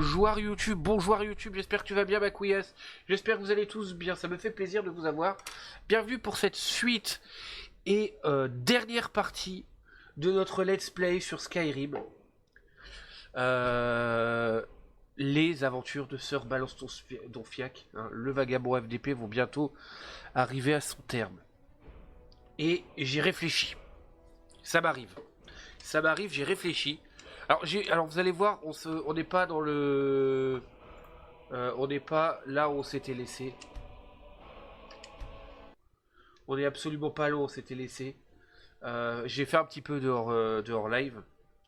joueur YouTube, bon joueur YouTube, j'espère que tu vas bien ma couillasse, j'espère que vous allez tous bien, ça me fait plaisir de vous avoir. Bienvenue pour cette suite et dernière partie de notre let's play sur Skyrim. Les aventures de Sir Balance Donfiac, hein, le vagabond FDP vont bientôt arriver à son terme. Et j'ai réfléchi, ça m'arrive, j'ai réfléchi. Alors vous allez voir, on n'est pas dans le, on n'est pas là où on s'était laissé. On n'est absolument pas là où on s'était laissé. J'ai fait un petit peu de hors live.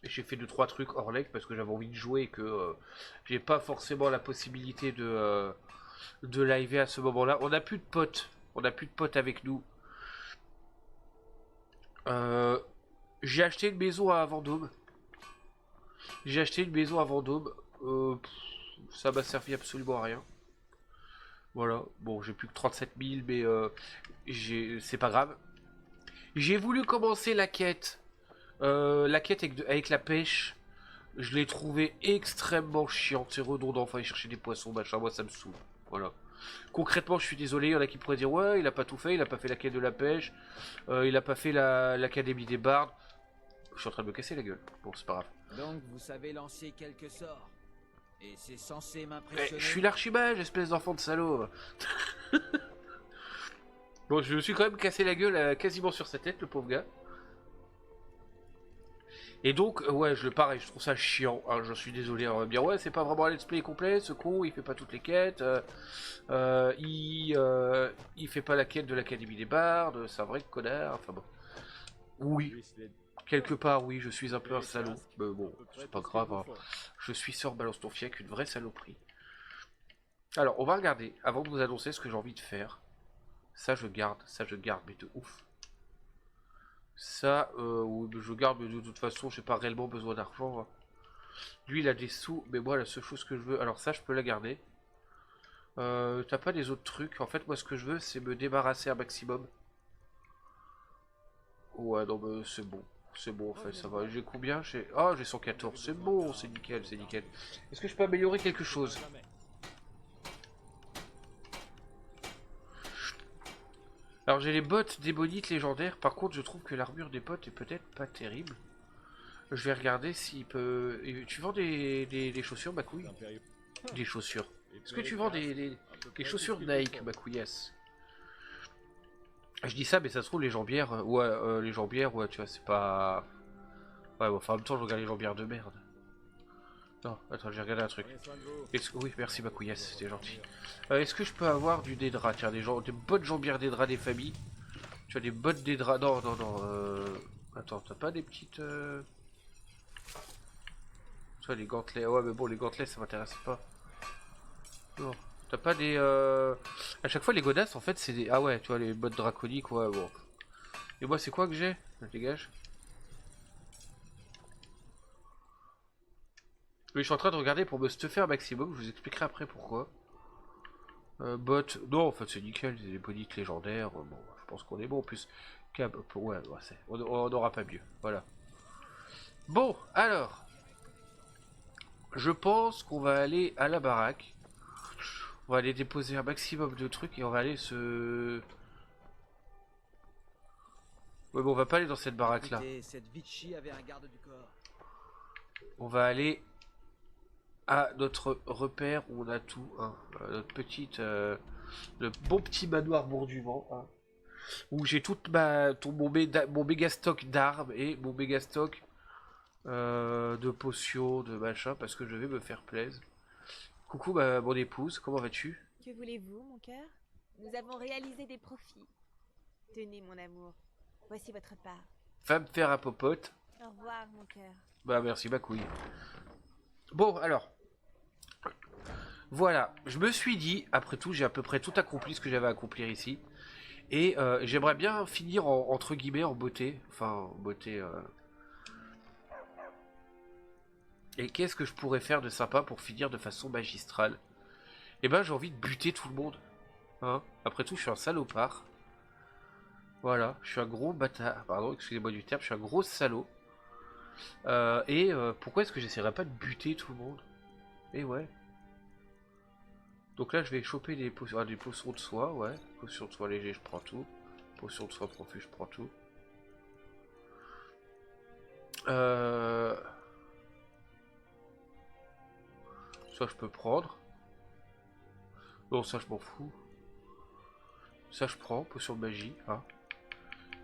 J'ai fait 2-3 trucs hors live parce que j'avais envie de jouer et que j'ai pas forcément la possibilité de liver à ce moment-là. On n'a plus de potes. On n'a plus de potes avec nous. J'ai acheté une maison à Vendôme. Ça m'a servi absolument à rien. Voilà. Bon, j'ai plus que 37 000, mais c'est pas grave. J'ai voulu commencer la quête. Avec la pêche. Je l'ai trouvé extrêmement chiante. C'est redondant. Fallait chercher des poissons, machin. Moi, ça me saoule. Voilà. Concrètement, je suis désolé. Il y en a qui pourraient dire ouais, il a pas tout fait. Il a pas fait la quête de la pêche. Il a pas fait l'académie des bardes. Je suis en train de me casser la gueule. Bon, c'est pas grave. Donc, vous savez lancer quelques sorts. Et c'est censé Eh, m'impressionner. je suis l'archimage, espèce d'enfant de salaud. Bon, je me suis quand même cassé la gueule quasiment sur sa tête, le pauvre gars. Et donc, ouais, pareil, je trouve ça chiant. Hein, je suis désolé, on va me dire, ouais, c'est pas vraiment un let's play complet, ce con, il fait pas toutes les quêtes. Il fait pas la quête de l'Académie des Bardes, c'est un vrai connard. Enfin bon. Oui, quelque part, oui, je suis un peu un salaud. Mais bon, c'est pas grave. Hein. Je suis Sir Balance Donfiac, une vraie saloperie. Alors, on va regarder, avant de vous annoncer ce que j'ai envie de faire. Ça, je garde, mais de ouf. Ça, je garde, mais de toute façon, j'ai pas réellement besoin d'argent. Hein. Lui, il a des sous, mais moi, la seule chose que je veux... Alors ça, je peux la garder. T'as pas des autres trucs? En fait, moi, ce que je veux, c'est me débarrasser un maximum. Ouais, non, mais c'est bon. C'est bon, en fait, ça va. J'ai combien? J'ai 114. C'est bon, c'est nickel, c'est nickel. Est-ce que je peux améliorer quelque chose? Alors j'ai les bottes d'ébonite légendaires, par contre je trouve que l'armure des bottes est peut-être pas terrible. Je vais regarder s'il peut... Tu vends des chaussures, ma couille? Des chaussures. Est-ce que tu vends des chaussures Nike, ma couillasse? Je dis ça, mais ça se trouve les jambières... les jambières, ouais, tu vois, c'est pas... Ouais, bon, enfin en même temps je regarde les jambières de merde. Non, attends, j'ai regardé un truc. Oui, merci ma couillasse, c'était gentil. Est-ce que je peux avoir du dédra? Tiens, des bonnes jambières dédra des familles. Tu as des bottes dédra... Non, non, non, Attends, t'as pas des petites... Tu vois, les gantelets... Ouais, mais bon, les gantelets, ça m'intéresse pas. Non. T'as pas des... À chaque fois, les godasses, en fait, c'est des... Ah ouais, tu vois, les bottes draconiques, ouais, bon. Et moi, c'est quoi que j'ai? Dégage. Oui, je suis en train de regarder pour me stuffer un maximum, je vous expliquerai après pourquoi. Bottes... Non, en fait, c'est nickel, c'est des bonites légendaires. Bon, je pense qu'on est bon, en plus. Ouais, on n'aura pas mieux, voilà. Bon, alors... Je pense qu'on va aller à la baraque. On va aller déposer un maximum de trucs et on va aller se... Ouais, bon, on va pas aller dans cette baraque là. Cette Vichy avait un garde du corps. On va aller à notre repère où on a tout. Hein. Notre petite... le bon petit manoir bourg-du-vent. Hein, où j'ai toute mon méga stock d'armes et mon méga stock de potions, de machin, parce que je vais me faire plaisir. Coucou mon épouse, comment vas-tu? Que voulez-vous, mon cœur? Nous avons réalisé des profits. Tenez, mon amour. Voici votre part. Va me faire un popote. Au revoir, mon cœur. Bah merci ma couille. Bon alors. Voilà, je me suis dit, après tout, j'ai à peu près tout accompli ce que j'avais à accomplir ici. Et j'aimerais bien finir entre guillemets en beauté. Enfin, en beauté... Et qu'est-ce que je pourrais faire de sympa pour finir de façon magistrale? Eh ben j'ai envie de buter tout le monde. Hein, après tout, je suis un salopard. Voilà, je suis un gros bâtard. Pardon, excusez-moi du terme, je suis un gros salaud. Pourquoi est-ce que j'essaierais pas de buter tout le monde? Et ouais. Donc là, je vais choper des potions de soie, ouais. Potions de soie léger, je prends tout. Potions de soie profus, je prends tout. Ça, je peux prendre. Non, ça, je m'en fous. Ça, je prends. Potion de magie. Hein.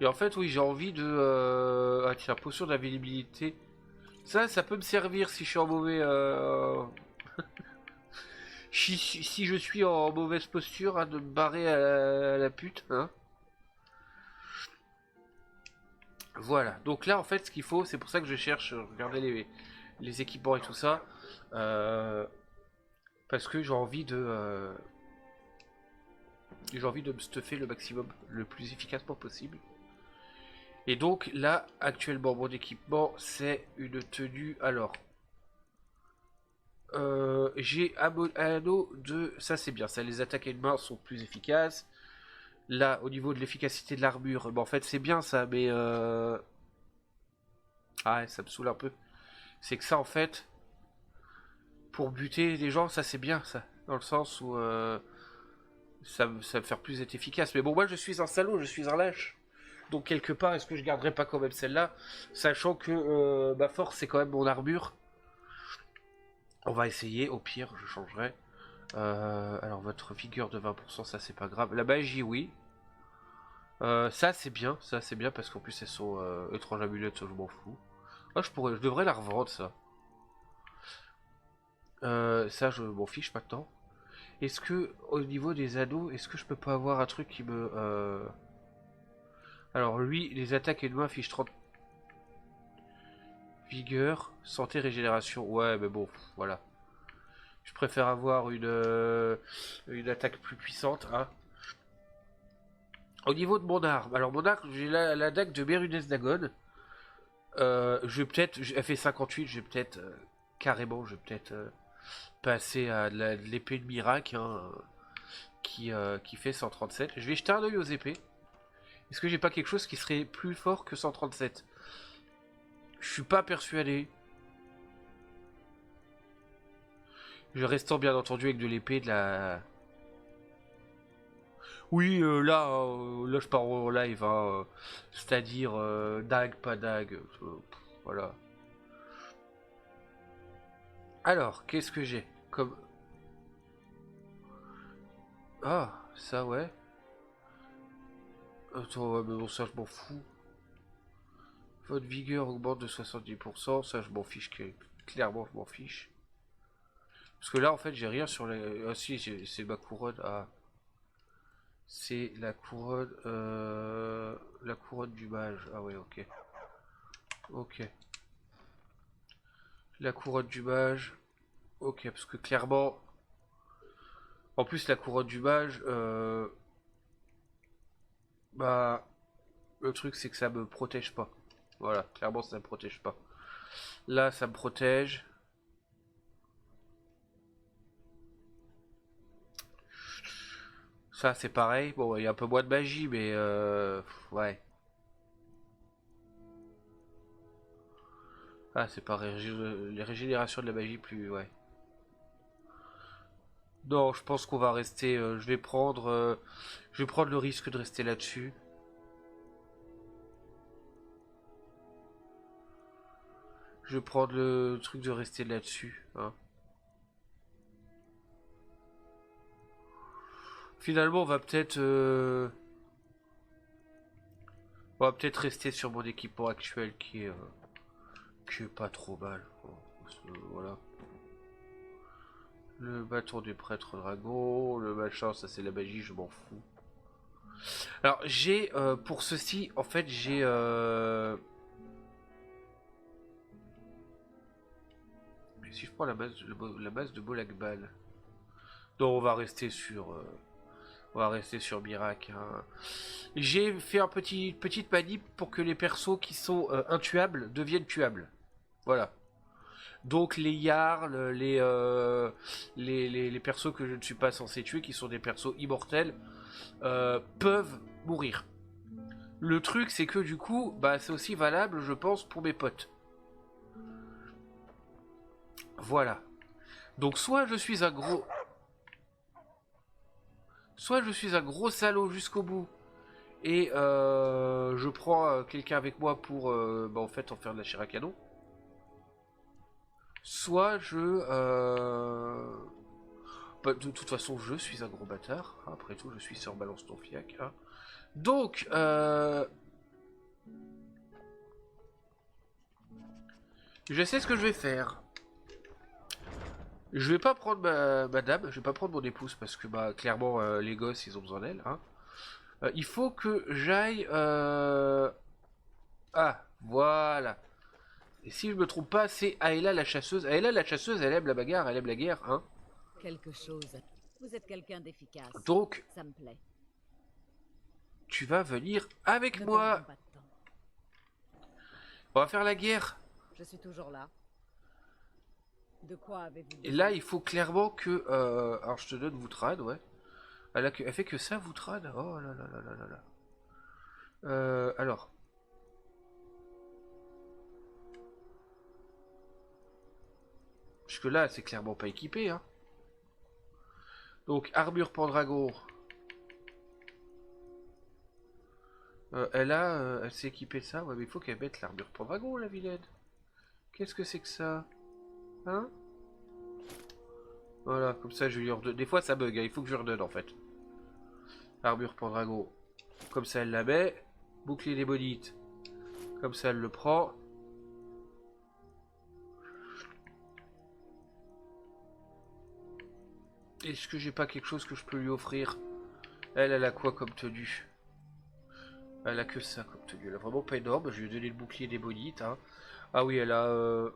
Et en fait, oui, j'ai envie de... Ah tiens, potion d'invisibilité. Ça peut me servir si je suis en mauvais... si je suis en mauvaise posture, hein, de me barrer à la pute. Hein. Voilà. Donc là, en fait, ce qu'il faut, c'est pour ça que je cherche... Regardez les équipements et tout ça. Parce que j'ai envie de... J'ai envie de me stuffer le maximum, le plus efficacement possible. Et donc là, actuellement, mon équipement, c'est une tenue. Alors, j'ai un anneau de... Ça, c'est bien. Ça, les attaques ennemies sont plus efficaces. Là, au niveau de l'efficacité de l'armure, en fait, c'est bien ça, mais... Ah, ouais, ça me saoule un peu. C'est que ça, en fait, pour buter les gens, ça, c'est bien, ça. Dans le sens où... ça va me faire plus être efficace. Mais bon, moi, je suis un salaud, je suis un lâche. Donc quelque part, est-ce que je garderai pas quand même celle-là, sachant que ma force c'est quand même mon armure. On va essayer, au pire je changerai. Alors votre vigueur de 20%, ça c'est pas grave. La magie, oui. Ça c'est bien parce qu'en plus elles sont étranges amulettes, ça je m'en fous. Ah, je devrais la revendre ça. Ça je m'en fiche maintenant. Est-ce que au niveau des ados, est-ce que je peux pas avoir un truc qui me... Alors lui, les attaques ennemies affichent 30 vigueur, santé, régénération. Ouais, mais bon, voilà. Je préfère avoir une attaque plus puissante. Hein. Au niveau de mon arme, alors mon arme, j'ai la dague de Mérudès Dagon. Je vais peut-être, elle fait 58, je vais peut-être carrément, je vais peut-être passer à de l'épée de miracle hein, qui fait 137. Je vais jeter un oeil aux épées. Est-ce que j'ai pas quelque chose qui serait plus fort que 137? Je suis pas persuadé. Je restant bien entendu avec de l'épée de la... Oui, là je pars en live, hein, c'est-à-dire dague, pas dague, voilà. Alors, qu'est-ce que j'ai comme... Ah, ça ouais. Attends, ouais, mais bon, ça je m'en fous. Votre vigueur augmente de 70%, ça je m'en fiche, clairement je m'en fiche. Parce que là en fait j'ai rien sur les... Ah si, c'est ma couronne, ah... C'est la couronne du mage. Ah ouais, ok. Ok. La couronne du mage. Ok, parce que clairement... En plus, la couronne du mage... Bah... Le truc, c'est que ça me protège pas. Voilà, clairement, ça me protège pas. Là, ça me protège. Ça, c'est pareil. Bon, il y a un peu moins de magie, mais... ouais. Ah, c'est pareil. Les régénérations de la magie, plus... Ouais. Non, je pense qu'on va rester... je vais prendre le risque de rester là-dessus. Je vais prendre le truc de rester là-dessus. Hein. Finalement, on va peut-être rester sur mon équipement actuel qui est pas trop mal. Voilà. Le bâton du prêtre dragon, le machin, ça c'est la magie, je m'en fous. Alors j'ai pour ceci, en fait j'ai si je prends la base de Bolakbal. Non, on va rester sur Mirac. Hein. J'ai fait petite manip pour que les persos qui sont intuables deviennent tuables. Voilà. Donc les Jarls, les persos que je ne suis pas censé tuer, qui sont des persos immortels, peuvent mourir. Le truc, c'est que du coup, bah, c'est aussi valable, je pense, pour mes potes. Voilà. Donc soit je suis un gros... Soit je suis un gros salaud jusqu'au bout. Et je prends quelqu'un avec moi pour bah, en fait en faire de la chair à canon. Soit je... bah, de toute façon je suis un gros bâtard. Après tout je suis sur balance ton fiac. Hein. Donc... je sais ce que je vais faire. Je vais pas prendre ma dame, je vais pas prendre mon épouse parce que bah clairement les gosses ils ont besoin d'elle. Hein. Il faut que j'aille... Ah, voilà. Et si je me trompe pas, c'est Aela la chasseuse. Aela la chasseuse, elle aime la bagarre, elle aime la guerre, hein. Quelque chose. Vous êtes quelqu'un d'efficace. Donc, Ça me plaît. tu vas venir avec Ne moi. perdons pas de temps. On va faire la guerre. Je suis toujours là. De quoi avez-vous Et besoin? là, il faut clairement que... alors, je te donne Voutrad, ouais. Elle fait que ça, Voutrad. Oh là là là là là là. Alors... Jusque là, c'est clairement pas équipé, hein. Donc, armure Pendragon. Elle s'est équipée de ça. Ouais, mais il faut qu'elle mette l'armure Pendragon, la vilaine. Qu'est-ce que c'est que ça? Hein? Voilà, comme ça, je lui redonne. Des fois, ça bug, hein, il faut que je lui redonne, en fait. Armure Pendragon. Comme ça, elle la met. Bouclier des bonites. Comme ça, elle le prend. Est-ce que j'ai pas quelque chose que je peux lui offrir? Elle a quoi comme tenue? Elle a que ça comme tenue. Elle a vraiment pas énorme. Je lui ai donné le bouclier des bonites. Hein. Ah oui, elle a...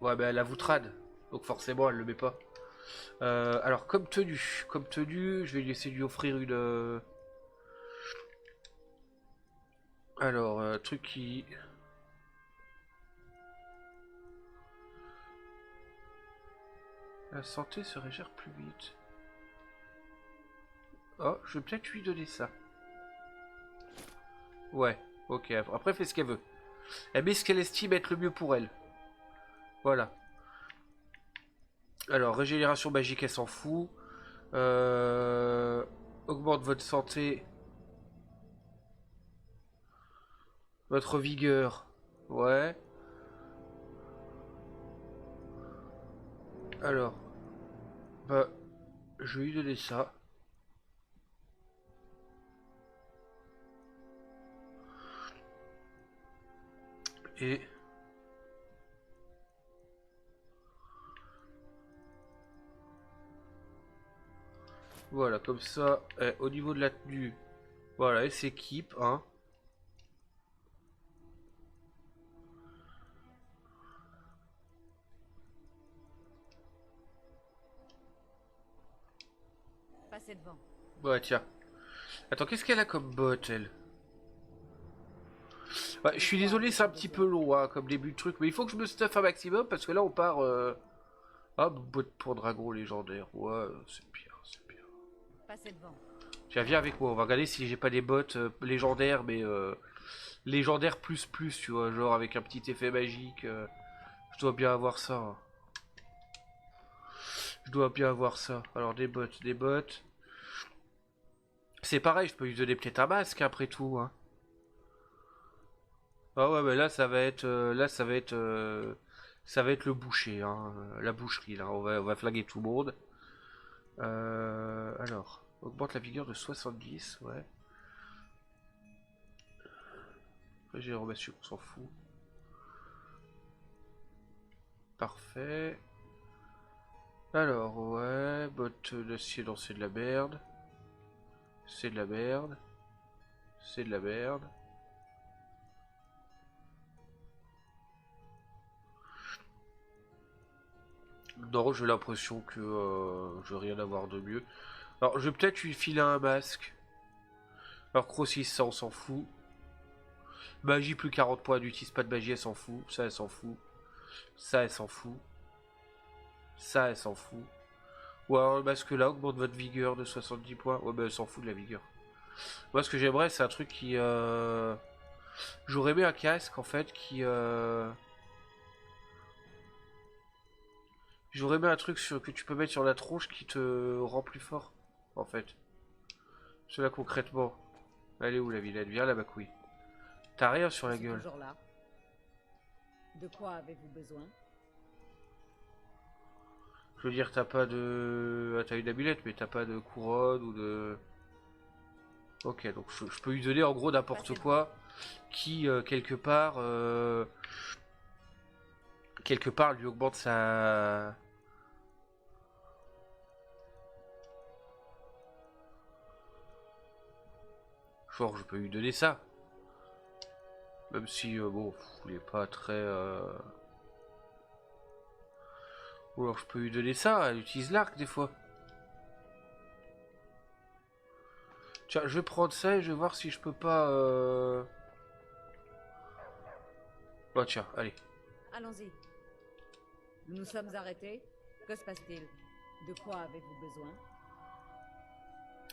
Ouais, ben elle a Voutrad. Donc forcément, elle le met pas. Alors, comme tenue, je vais lui essayer de lui offrir une... Alors, truc qui... La santé se régère plus vite. Oh, je vais peut-être lui donner ça. Ouais, ok. Après, elle fait ce qu'elle veut. Elle met ce qu'elle estime être le mieux pour elle. Voilà. Alors, régénération magique, elle s'en fout. Augmente votre santé. Votre vigueur. Ouais. Alors. Bah. Je vais lui donner ça. Et... Voilà, comme ça, au niveau de la tenue, voilà, elle s'équipe, hein. Passez devant. Ouais, tiens. Attends, qu'est-ce qu'elle a comme botte, elle? Ouais, je suis désolé, c'est un petit peu long, hein, comme début de truc, mais il faut que je me stuff un maximum, parce que là, on part... Ah, botte pour dragon légendaire, ouais, c'est bien, c'est bien. Passez devant. Tiens, viens avec moi, on va regarder si j'ai pas des bottes légendaires, mais légendaires plus, tu vois, genre avec un petit effet magique. Je dois bien avoir ça. Hein. Je dois bien avoir ça. Alors, des bottes, des bottes. C'est pareil, je peux lui donner peut-être un masque après tout. Hein. Ah ouais, mais là, ça va être... ça va être le boucher, hein, la boucherie, là. On va flinguer tout le monde. Alors... Augmente la vigueur de 70, ouais. Régénération, on s'en fout. Parfait. Alors, ouais, botte d'acier, non, c'est de la merde. C'est de la merde. C'est de la merde. Non, j'ai l'impression que je vais rien avoir de mieux. Alors, je vais peut-être lui filer un masque. Alors, Crossis, ça, on s'en fout. Magie, plus 40 points. N'utilise pas de magie, elle s'en fout. Ça, elle s'en fout. Ça, elle s'en fout. Ça, elle s'en fout. Ou alors, le masque là, augmente votre vigueur de 70 points. Ouais, bah, elle s'en fout de la vigueur. Moi, ce que j'aimerais, c'est un truc qui... J'aurais aimé un casque, en fait, qui... J'aurais mis un truc que tu peux mettre sur la tronche qui te rend plus fort, en fait. Cela concrètement. Elle est où la vilaine? Viens là, ma couille. T'as rien sur la C'est gueule. toujours là. De quoi avez-vous besoin? Je veux dire, t'as pas de... Ah, t'as une amulette, mais t'as pas de couronne ou de... Ok, donc je peux lui donner en gros n'importe quoi qui, quelque part, lui augmente sa... Genre, je peux lui donner ça. Même si, bon, il est pas très... Ou alors je peux lui donner ça, elle utilise l'arc des fois. Tiens, je vais prendre ça et je vais voir si je peux pas... Bah tiens, allez. Allons-y. Nous nous sommes arrêtés. Que se passe-t-il? De quoi avez-vous besoin?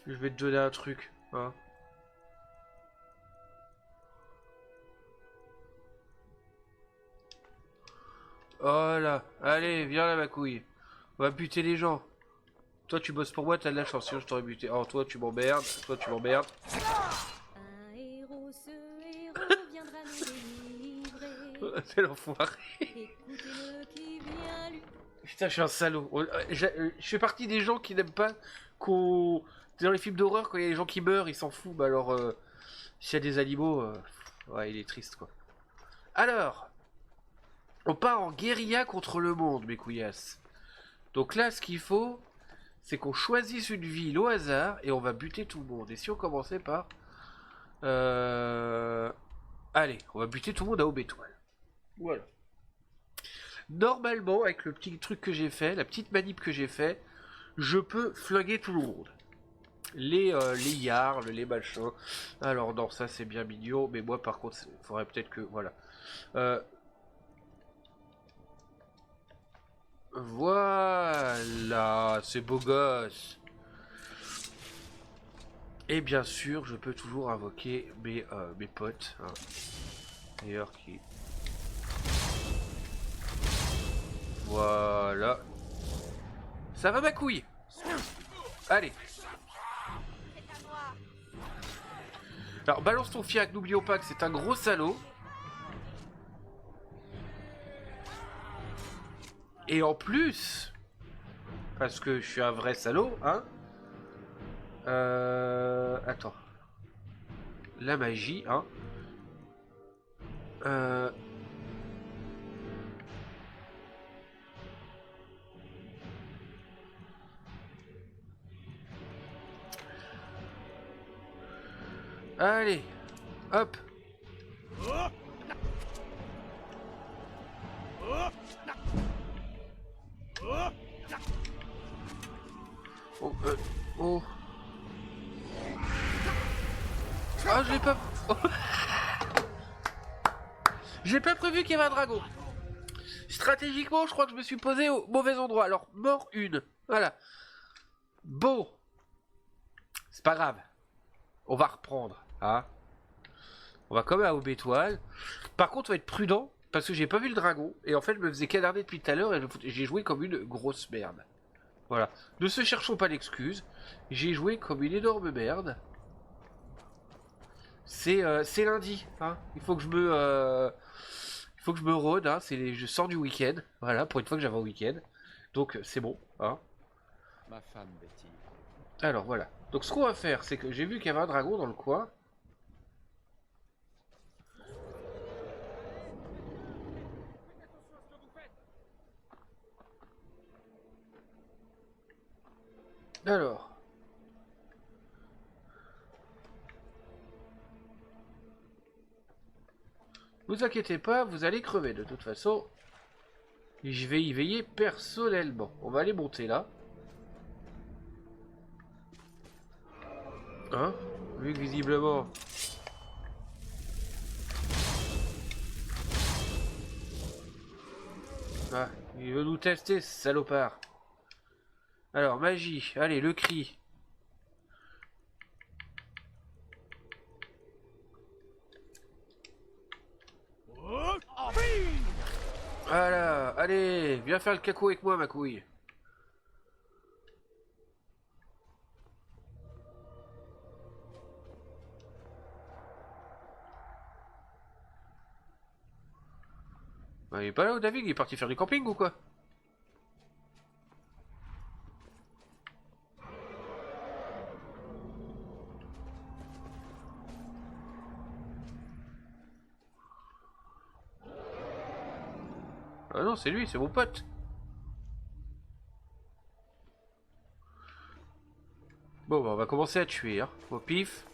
Je vais te donner un truc, hein. Voilà, allez, viens là ma couille. On va buter les gens. Toi tu bosses pour moi, t'as de la chance, sinon je t'aurais buté. Oh toi tu m'emmerdes, toi tu m'emmerdes. Un héros, ce héros viendra nous délivrer. C'est l'enfoiré. Écoutez-le qui vient lui. Putain, je suis un salaud. Je fais partie des gens qui n'aiment pas qu'on... Dans les films d'horreur, quand il y a des gens qui meurent, ils s'en foutent. Bah alors, s'il y a des animaux, ouais, il est triste, quoi. Alors, on part en guérilla contre le monde, mes couillasses. Donc là, ce qu'il faut, c'est qu'on choisisse une ville au hasard et on va buter tout le monde. Et si on commençait par... Allez, on va buter tout le monde à Aube-Étoile. Voilà. Normalement, avec le petit truc que j'ai fait, la petite manip que j'ai fait, je peux flinguer tout le monde. Les yards, les machins. Alors non, ça c'est bien mignon, mais moi par contre, il faudrait peut-être que... Voilà. Voilà, c'est beau gosse. Et bien sûr, je peux toujours invoquer mes potes. Hein. D'ailleurs, qui... Voilà. Ça va ma couille? Allez. Alors balance ton fiac, n'oublions pas que c'est un gros salaud. Et en plus, parce que je suis un vrai salaud, hein. Attends. La magie, hein. Allez, hop. Oh, oh. Ah, j'ai pas... Oh. J'ai pas prévu qu'il y avait un dragon. Stratégiquement, je crois que je me suis posé au mauvais endroit. Alors, mort une. Voilà. Bon. C'est pas grave. On va reprendre. Hein. On va quand même à Aube-Étoile. Par contre, on va être prudent. Parce que j'ai pas vu le dragon. Et en fait, je me faisais canarder depuis tout à l'heure. Et j'ai joué comme une grosse merde. Voilà. Ne se cherchons pas d'excuses. J'ai joué comme une énorme merde. C'est lundi. Hein. Il faut que je me... Il faut que je me rôde. Hein. Je sors du week-end. Voilà. Pour une fois que j'avais un week-end. Donc, c'est bon. Hein. Ma femme, Betty. Alors, voilà. Donc, ce qu'on va faire, c'est que j'ai vu qu'il y avait un dragon dans le coin. Alors. Vous inquiétez pas, vous allez crever de toute façon. Je vais y veiller personnellement. On va aller monter là. Hein? Vu que visiblement... Ah, il veut nous tester, ce salopard. Alors, magie. Allez, le cri. Voilà, allez, viens faire le caco avec moi, ma couille. Bah, il est pas là, David, il est parti faire du camping ou quoi? Ah non, c'est lui, c'est mon pote. Bon, bah, on va commencer à tuer, hein. Au pif.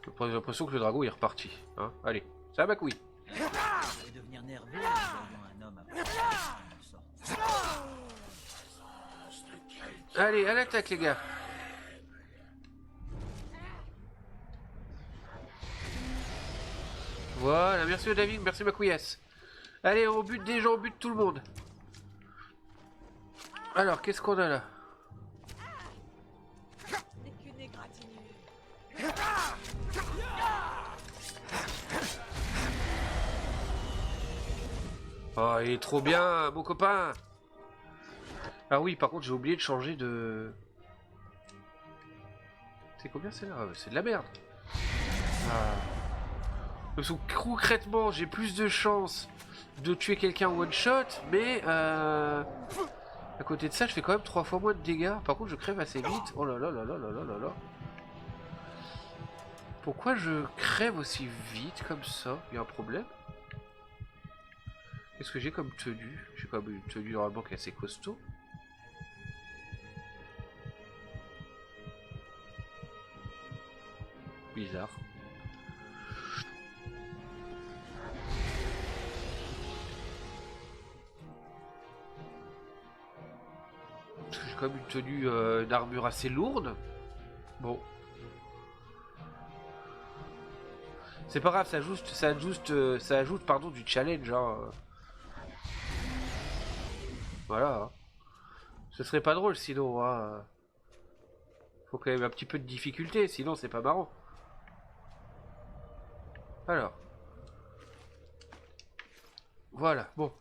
J'ai l'impression que le dragon est reparti. Hein. Allez, ça ma couille. Je vais devenir nerveux en voyant un homme après. Allez, à l'attaque, les gars. Voilà, merci David, merci ma couillasse. Allez, on bute des gens, on bute tout le monde. Alors, qu'est-ce qu'on a là? n'est qu'une égratignure. Oh, il est trop bien, mon copain. Ah oui, par contre, j'ai oublié de changer de... C'est combien c'est là? C'est de la merde. Ah. Parce que concrètement, j'ai plus de chances de tuer quelqu'un one shot, mais à côté de ça, je fais quand même 3 fois moins de dégâts. Par contre, je crève assez vite. Oh là là là là là là là là. Pourquoi je crève aussi vite comme ça? Il y a un problème? Qu'est-ce que j'ai comme tenue? J'ai quand même une tenue normalement qui est assez costaud. Bizarre. J'ai quand même une tenue, une armure assez lourde. Bon. C'est pas grave, ça ajoute pardon, du challenge. Hein. Voilà. Hein. Ce serait pas drôle sinon. Hein. Faut quand même un petit peu de difficulté, sinon c'est pas marrant. Alors. Voilà, bon.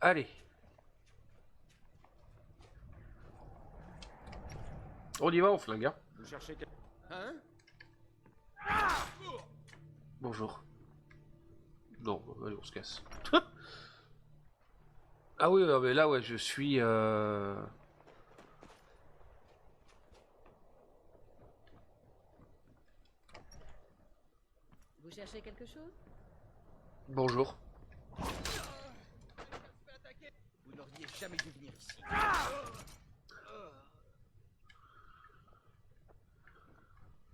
Allez. On y va, on flingue, hein. Vous cherchez hein? Bonjour. Non, allez, on se casse. Ah oui, non, mais là, ouais, je suis... Vous cherchez quelque chose? Bonjour. Vous n'auriez jamais dû venir ici.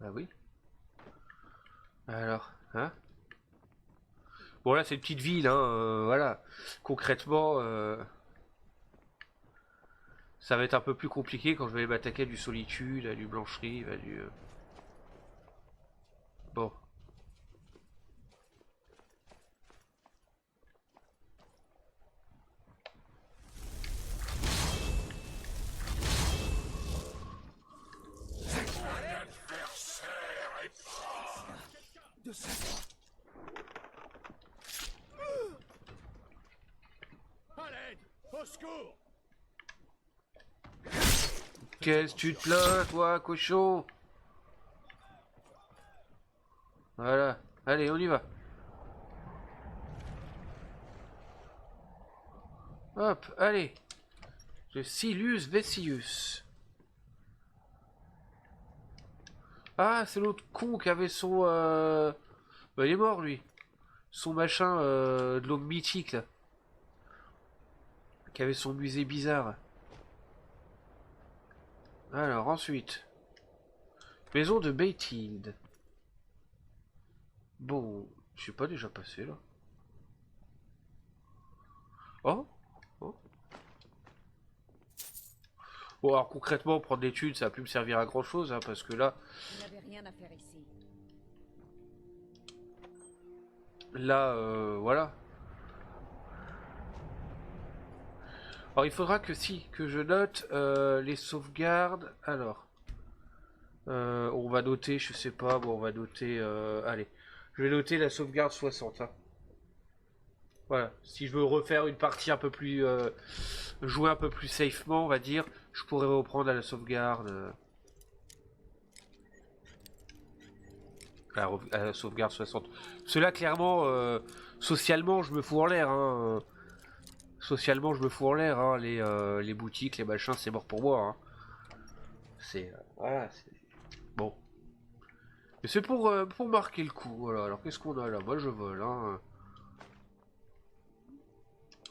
Ah oui. Alors, hein? Bon là c'est une petite ville, hein, voilà. Concrètement, ça va être un peu plus compliqué quand je vais m'attaquer à du solitude, à du blancherie, à du... Bon. Au secours! Qu'est-ce que tu te plains, toi, cochon? Voilà. Allez, on y va. Hop, allez. Le Silus Vessius. Ah, c'est l'autre con qui avait son... Bah, il est mort, lui. Son machin de l'homme mythique, là. Qui avait son musée bizarre. Alors, ensuite. Maison de Baithild. Bon, je suis pas déjà passé, là. Oh, oh. Bon, alors concrètement, prendre des thunes, ça va plus me servir à grand chose, hein, parce que là... Vous n'avez rien à faire ici. Là, voilà. Alors il faudra que que je note les sauvegardes. Alors, on va noter, je sais pas, bon on va noter, allez. Je vais noter la sauvegarde 60. Hein. Voilà, si je veux refaire une partie un peu plus... jouer un peu plus safement, on va dire, je pourrais reprendre à la sauvegarde. À la sauvegarde 60. Cela, clairement, socialement, je me fous en l'air. Hein. Socialement, je me fous en l'air. Hein. Les boutiques, les machins, c'est mort pour moi. Hein. C'est... voilà, c'est... Bon. Mais c'est pour marquer le coup. Voilà. Alors, qu'est-ce qu'on a là? Moi, je vole. Hein.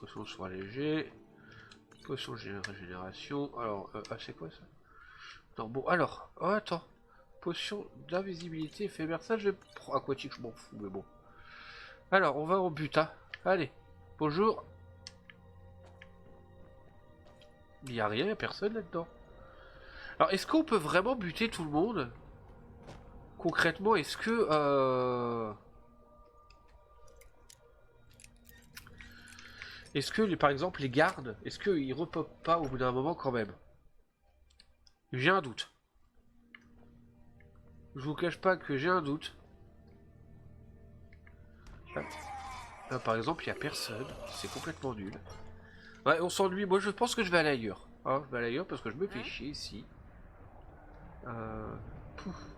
Potion de soin léger. Potion de régénération. Alors, c'est quoi ça? Non, bon, alors. Oh, attends. Potion d'invisibilité éphémère. Ça, je vais prendre aquatique, je m'en fous, mais bon. Alors, on va au butin. Allez. Bonjour. Il n'y a rien, il n'y a personne là-dedans. Alors, est-ce qu'on peut vraiment buter tout le monde? Concrètement, est-ce que... Est-ce que, par exemple, les gardes, est-ce qu'ils repopent pas au bout d'un moment quand même? J'ai un doute. Je vous cache pas que j'ai un doute. Là, par exemple, il n'y a personne. C'est complètement nul. Ouais, on s'ennuie. Moi, je pense que je vais aller ailleurs. Hein, je vais aller ailleurs parce que je me fais chier ici. Il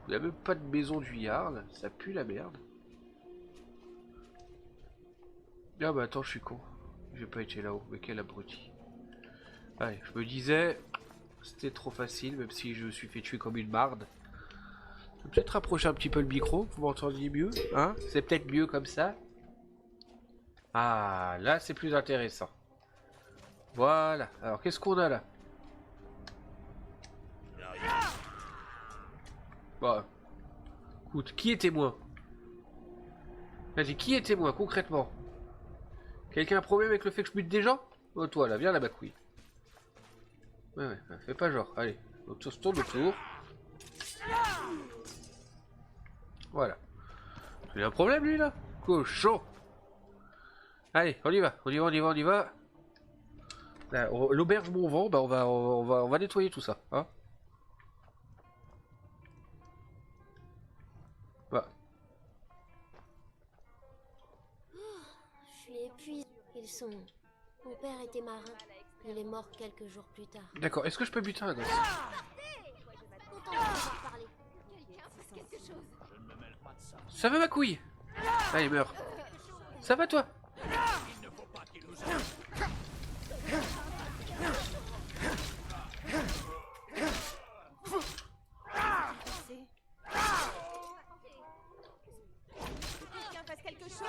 n'y a même pas de maison du Yard. Ça pue la merde. Ah bah attends, je suis con. J'ai pas été là-haut, mais quel abruti. Allez, je me disais, c'était trop facile, même si je me suis fait tuer comme une marde. Je vais peut-être rapprocher un petit peu le micro, vous m'entendiez mieux, hein? C'est peut-être mieux comme ça. Ah, là c'est plus intéressant. Voilà, alors qu'est-ce qu'on a là? Bon, écoute, qui est témoin? Vas-y, qui est témoin, concrètement? Quelqu'un a un problème avec le fait que je bute des gens? Oh toi là, viens là-bas, couille. Ouais, fais pas genre, allez. On se tourne autour. Voilà. Il a un problème lui là? Cochon. Allez, on y va, on y va, on y va, on y va. L'auberge bon vent, bah on va nettoyer tout ça, hein. Voilà. Je suis épuisée. Ils sont... Mon père était marin. Il est mort quelques jours plus tard. D'accord, est-ce que je peux buter un gosse? Autant en avoir parlé. Ça va ma couille? Allez, meurs. Ça va toi? Quelqu'un fasse quelque chose.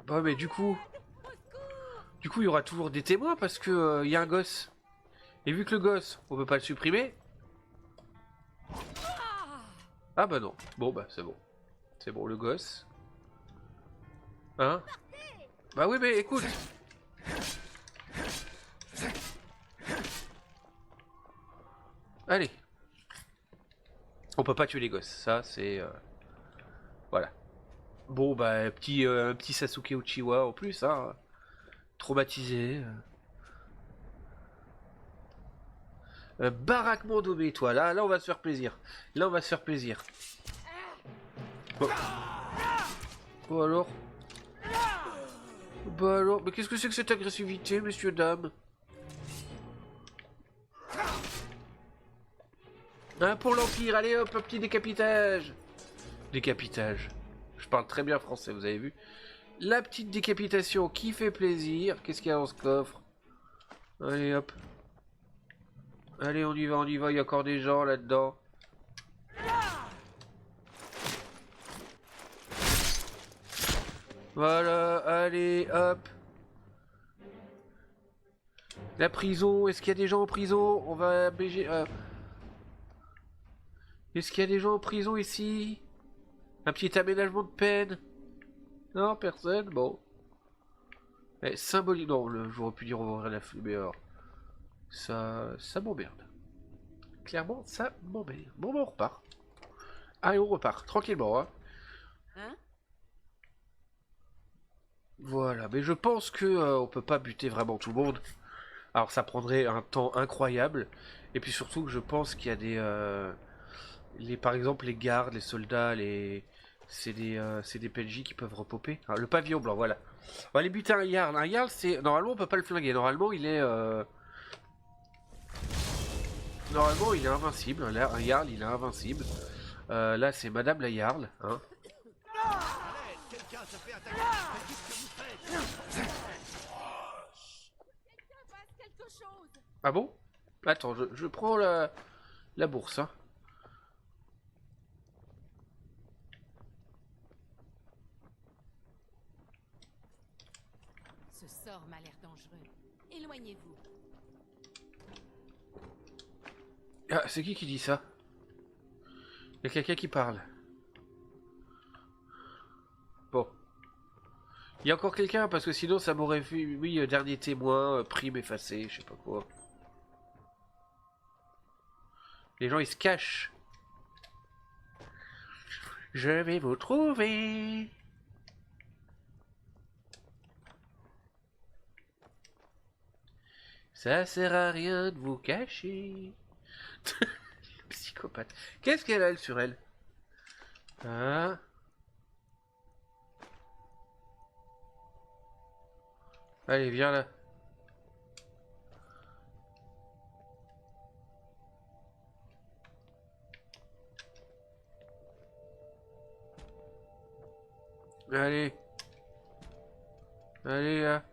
Bah mais du coup il y aura toujours des témoins parce que il y a un gosse. Et vu que le gosse, on peut pas le supprimer. Ah bah non. Bon bah c'est bon. C'est bon le gosse. Hein? Bah oui mais écoute. Allez. On peut pas tuer les gosses, ça c'est... Voilà. Bon bah un petit Sasuke Uchiwa en plus, hein. Traumatisé. Baraquement dommé toi, là on va se faire plaisir. Là on va se faire plaisir. Bon. Oh alors. Bah alors, mais qu'est-ce que c'est que cette agressivité, messieurs, dames? Hein, pour l'Empire, allez hop, un petit décapitage. Décapitage. Je parle très bien français, vous avez vu. La petite décapitation qui fait plaisir. Qu'est-ce qu'il y a dans ce coffre? Allez hop. Allez, on y va, il y a encore des gens là-dedans. Voilà, allez, hop. La prison, est-ce qu'il y a des gens en prison? On va BG... Est-ce qu'il y a des gens en prison ici? Un petit aménagement de peine? Non, personne? Bon. Eh, symbolique... Non, j'aurais pu dire on va ouvrir la fumée, alors... Ça m'emmerde. Clairement, ça m'emmerde. Bon, on repart. Allez, on repart, tranquillement, hein. Voilà, mais je pense que on peut pas buter vraiment tout le monde. Alors ça prendrait un temps incroyable. Et puis surtout que je pense qu'il y a Par exemple, les gardes, les soldats, c'est des PNJ qui peuvent repopper. Ah, le pavillon blanc, voilà. On va aller buter un Jarl. Un Jarl, c'est... Normalement, on peut pas le flinguer. Normalement, il est... Normalement, il est invincible. Un Jarl, il est invincible. Là, c'est Madame la Jarl. Hein. Quelqu'un se fait attaquer. Qu'est-ce que vous faites? Ah bon? Attends, je prends la bourse. Hein. Ce sort m'a l'air dangereux. Éloignez-vous. Ah, c'est qui dit ça? Il y a quelqu'un qui parle. Bon. Il y a encore quelqu'un parce que sinon ça m'aurait vu... Oui, dernier témoin, prime effacée, je sais pas quoi. Les gens ils se cachent. Je vais vous trouver. Ça sert à rien de vous cacher. Psychopathe. Qu'est-ce qu'elle a elle, sur elle? Hein? Allez, viens là. Allez. Allez là.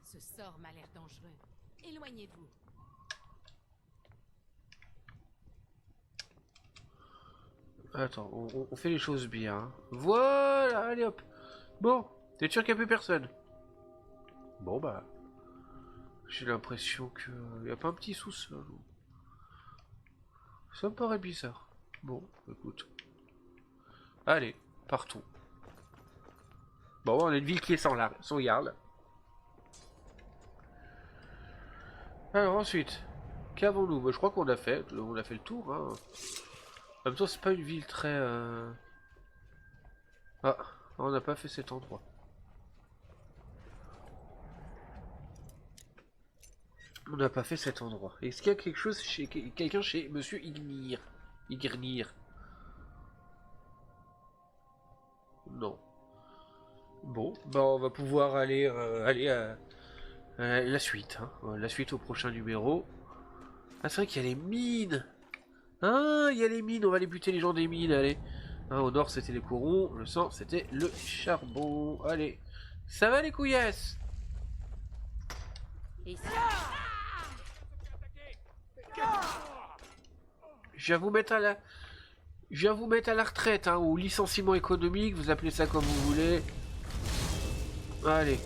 Ce sort m'a l'air dangereux. Éloignez-vous. Attends, on fait les choses bien. Hein. Voilà, allez hop. Bon, t'es sûr qu'il n'y a plus personne? Bon bah... J'ai l'impression que... Y a pas un petit sous-sol. Ça me paraît bizarre. Bon, écoute. Allez, partons. Bon, on a une ville qui est sans Jarl. Alors ensuite, qu'avons-nous? Bah, je crois qu'on a fait le tour. Hein. En même temps, c'est pas une ville très... Ah, on n'a pas fait cet endroit. On n'a pas fait cet endroit. Est-ce qu'il y a quelque chose chez quelqu'un chez Monsieur Ignir? Non. Bon, bah on va pouvoir aller à la suite. Hein. La suite au prochain numéro. Ah, c'est vrai qu'il y a les mines. Ah, il y a les mines. On va aller buter les gens des mines. Allez. Hein, au nord, c'était les corons. Le centre, c'était le charbon. Allez. Ça va les couillasses? Ici. Je viens vous mettre à la retraite, hein, ou licenciement économique, vous appelez ça comme vous voulez. Allez.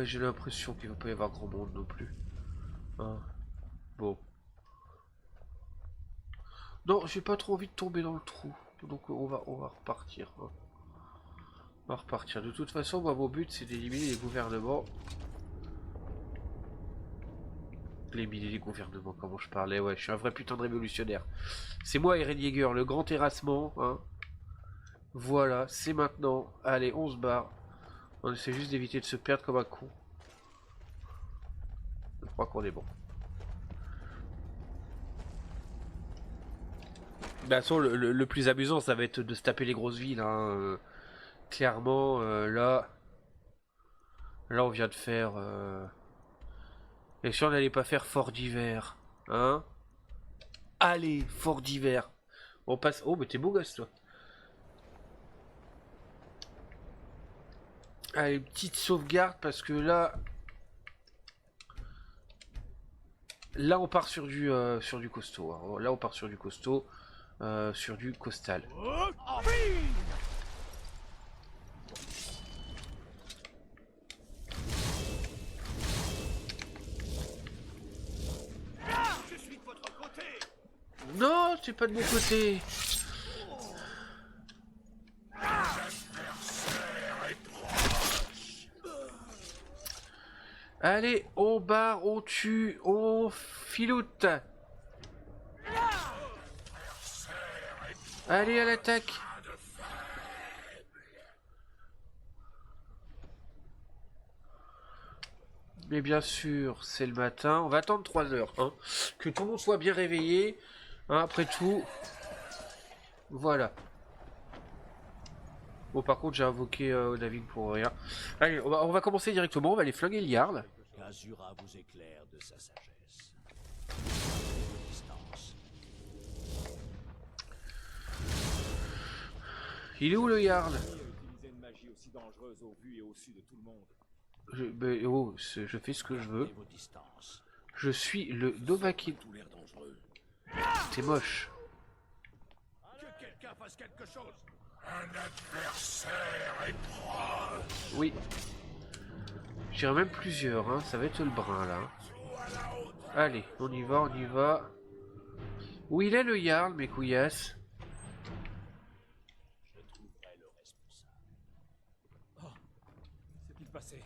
J'ai l'impression qu'il ne va pas y avoir grand monde non plus. Hein. Bon. Non, j'ai pas trop envie de tomber dans le trou. Donc on va repartir. Hein. On va repartir. De toute façon, moi, mon but, c'est d'éliminer les gouvernements. Éliminer les gouvernements, comment je parlais. Ouais, je suis un vrai putain de révolutionnaire. C'est moi, Eren Yeager, le grand terrassement. Hein. Voilà, c'est maintenant. Allez, on se barre. On essaie juste d'éviter de se perdre comme un con. Je crois qu'on est bon. De toute façon, le plus amusant, ça va être de se taper les grosses villes. Hein. Clairement, là, on vient de faire... Et si on n'allait pas faire Fort d'hiver, hein? Allez, Fort d'hiver. On passe... Oh, mais t'es beau gosse, toi. Allez, petite sauvegarde, parce que là... Là, on part sur du costaud. Hein. Là, on part sur du costaud. Sur du costal. Non, c'est pas de mon côté. Allez, on barre, on tue, on filoute. Allez, à l'attaque. Mais bien sûr, c'est le matin. On va attendre 3 heures. Hein. Que tout le monde soit bien réveillé. Hein, après tout. Voilà. Bon, par contre, j'ai invoqué David pour rien. Allez, on va commencer directement. On va aller flinguer le Jarl. Qu'Azura vous éclaire de sa sagesse. Distance. Il est où le Jarl? Utiliser une magie aussi dangereuse au vu et au su de tout le monde. Je fais ce que je veux. Vos distances. Je suis le Dovahkiin. Tout l'air dangereux. T'es moche. Que quelqu'un fasse quelque chose. Oui. J'irai même plusieurs, hein. Ça va être le brun là. Allez, on y va, on y va. Où il est le Jarl, mes couillasses? Je trouverai le responsable. C'est-il passé?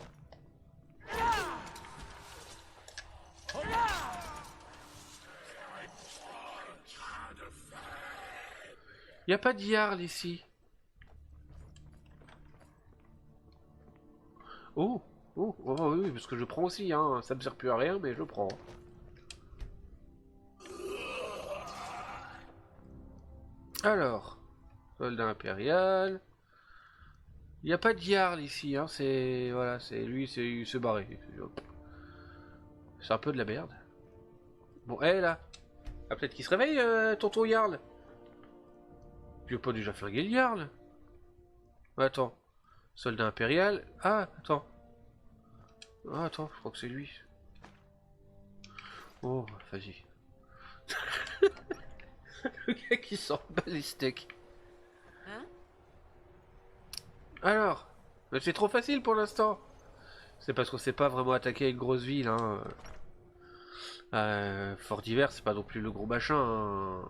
Y a pas de Jarl ici. Oh, oui, parce que je prends aussi, hein. Ça me sert plus à rien, mais je prends. Alors, soldat impérial. Il n'y a pas de Jarl ici, hein. C'est voilà, c'est lui, il se barré. C'est un peu de la merde. Bon, hé là. Ah, peut-être qu'il se réveille, tonton Jarl. Tu veux pas déjà flinguer le Jarl? Attends. Soldat impérial. Ah, attends. Ah, attends, je crois que c'est lui. Oh, vas-y. Le gars qui sort bat les steaks. Hein? Alors, mais c'est trop facile pour l'instant. C'est parce qu'on sait pas vraiment attaquer une grosse ville. Hein. Fort d'hiver, c'est pas non plus le gros machin. Hein.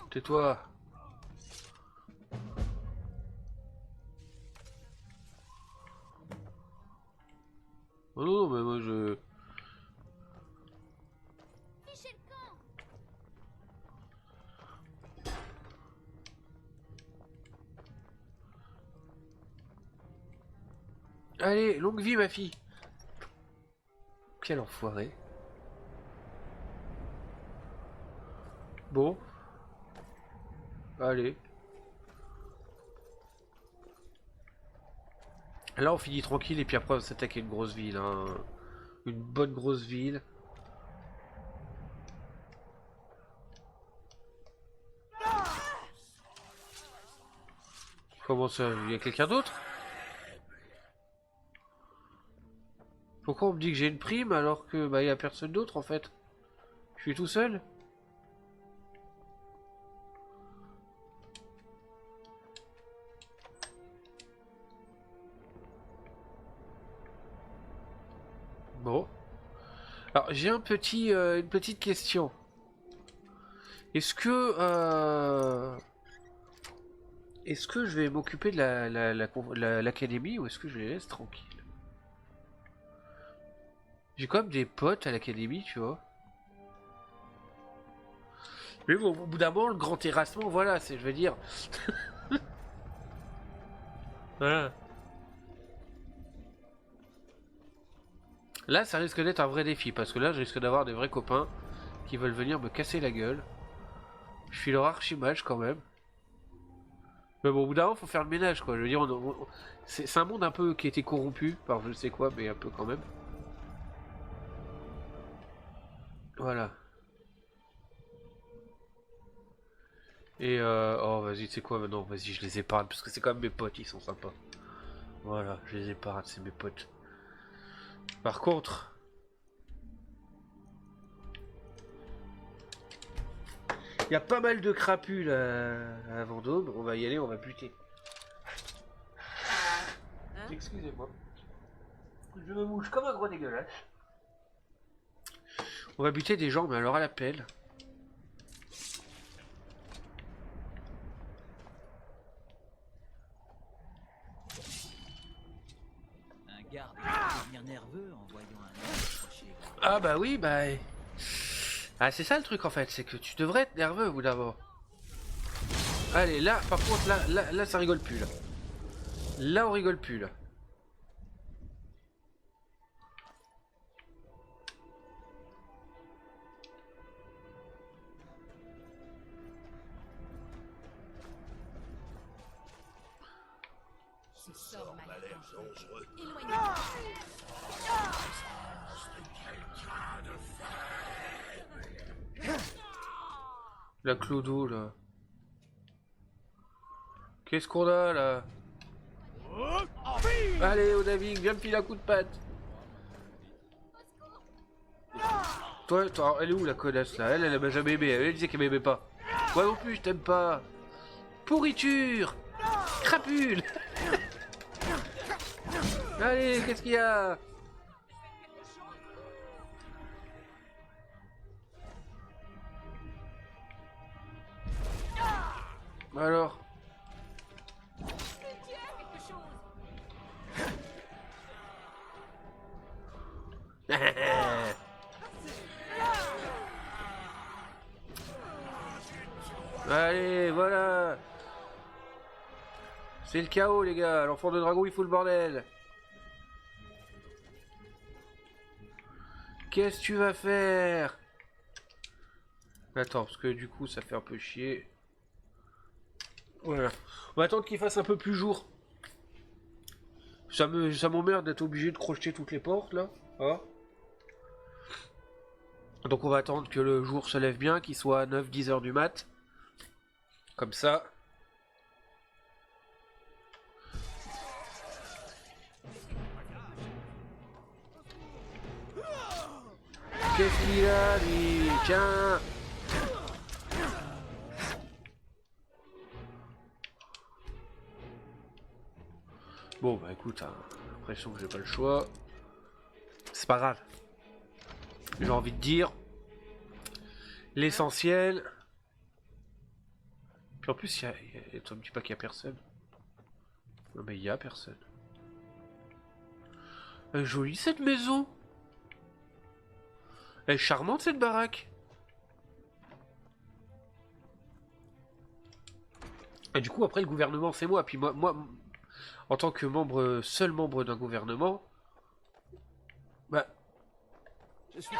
Tais-toi. Oh non, mais moi je... Allez, longue vie ma fille. Quel enfoiré. Bon. Allez. Là on finit tranquille et puis après on s'attaque à une grosse ville. Hein. Une bonne grosse ville. Comment ça? Il y a quelqu'un d'autre? Pourquoi on me dit que j'ai une prime alors que bah y a personne d'autre en fait? Je suis tout seul? Bon. Alors j'ai un petit, une petite question. Est-ce que je vais m'occuper de l'académie ou est-ce que je les laisse tranquilles? J'ai quand même des potes à l'académie, tu vois. Mais bon, au bout d'un moment, le grand terrassement, voilà, c'est, je veux dire. Voilà. Là, ça risque d'être un vrai défi, parce que là, je risque d'avoir des vrais copains qui veulent venir me casser la gueule. Je suis leur archimage quand même. Mais bon, au bout d'un moment, faut faire le ménage, quoi. Je veux dire, c'est un monde un peu qui a été corrompu par je sais quoi, mais un peu quand même. Voilà. Et oh, vas-y, tu sais quoi, non, vas-y, je les épargne, parce que c'est quand même mes potes, ils sont sympas. Voilà, je les épargne, c'est mes potes. Par contre... Il y a pas mal de crapus là à Vendôme, on va y aller, on va buter. Hein? Excusez-moi. Je me mouche comme un gros dégueulasse. On va buter des gens, mais alors à la pelle. Un garde de devenir nerveux en voyant un homme approcher. Ah bah oui, bah... Ah c'est ça le truc en fait, c'est que tu devrais être nerveux au bout d'un moment. Allez, là, par contre, là, ça rigole plus, là. Là, on rigole plus, là. Ce sort m'a l'air dangereux. Éloignez-vous. La clodo, là. Qu'est-ce qu'on a, là? Allez, Odavik, viens me filer un coup de patte. Toi, elle est où, la connasse, là? Elle m'a jamais aimé. Elle disait qu'elle m'aimait pas. Moi non plus, je t'aime pas. Pourriture. Crapule. Allez, qu'est-ce qu'il y a? Alors? Allez, voilà. C'est le chaos, les gars. L'enfant de dragon, il fout le bordel. Qu'est-ce que tu vas faire? Attends, parce que du coup, ça fait un peu chier. Voilà. On va attendre qu'il fasse un peu plus jour. Ça m'emmerde d'être obligé de crocheter toutes les portes, là. Hein? Donc on va attendre que le jour se lève bien, qu'il soit à 9-10 heures du mat. Comme ça. Qu'est-ce qu'il a, lui? Tiens! Bon bah écoute, hein, j'ai l'impression que j'ai pas le choix. C'est pas grave. J'ai envie de dire l'essentiel. Puis en plus, toi me dis pas qu'il y a personne. Non mais il y a personne. Elle est jolie cette maison. Elle est charmante cette baraque. Et du coup après le gouvernement c'est moi. Puis moi en tant que seul membre d'un gouvernement, bah... Je suis...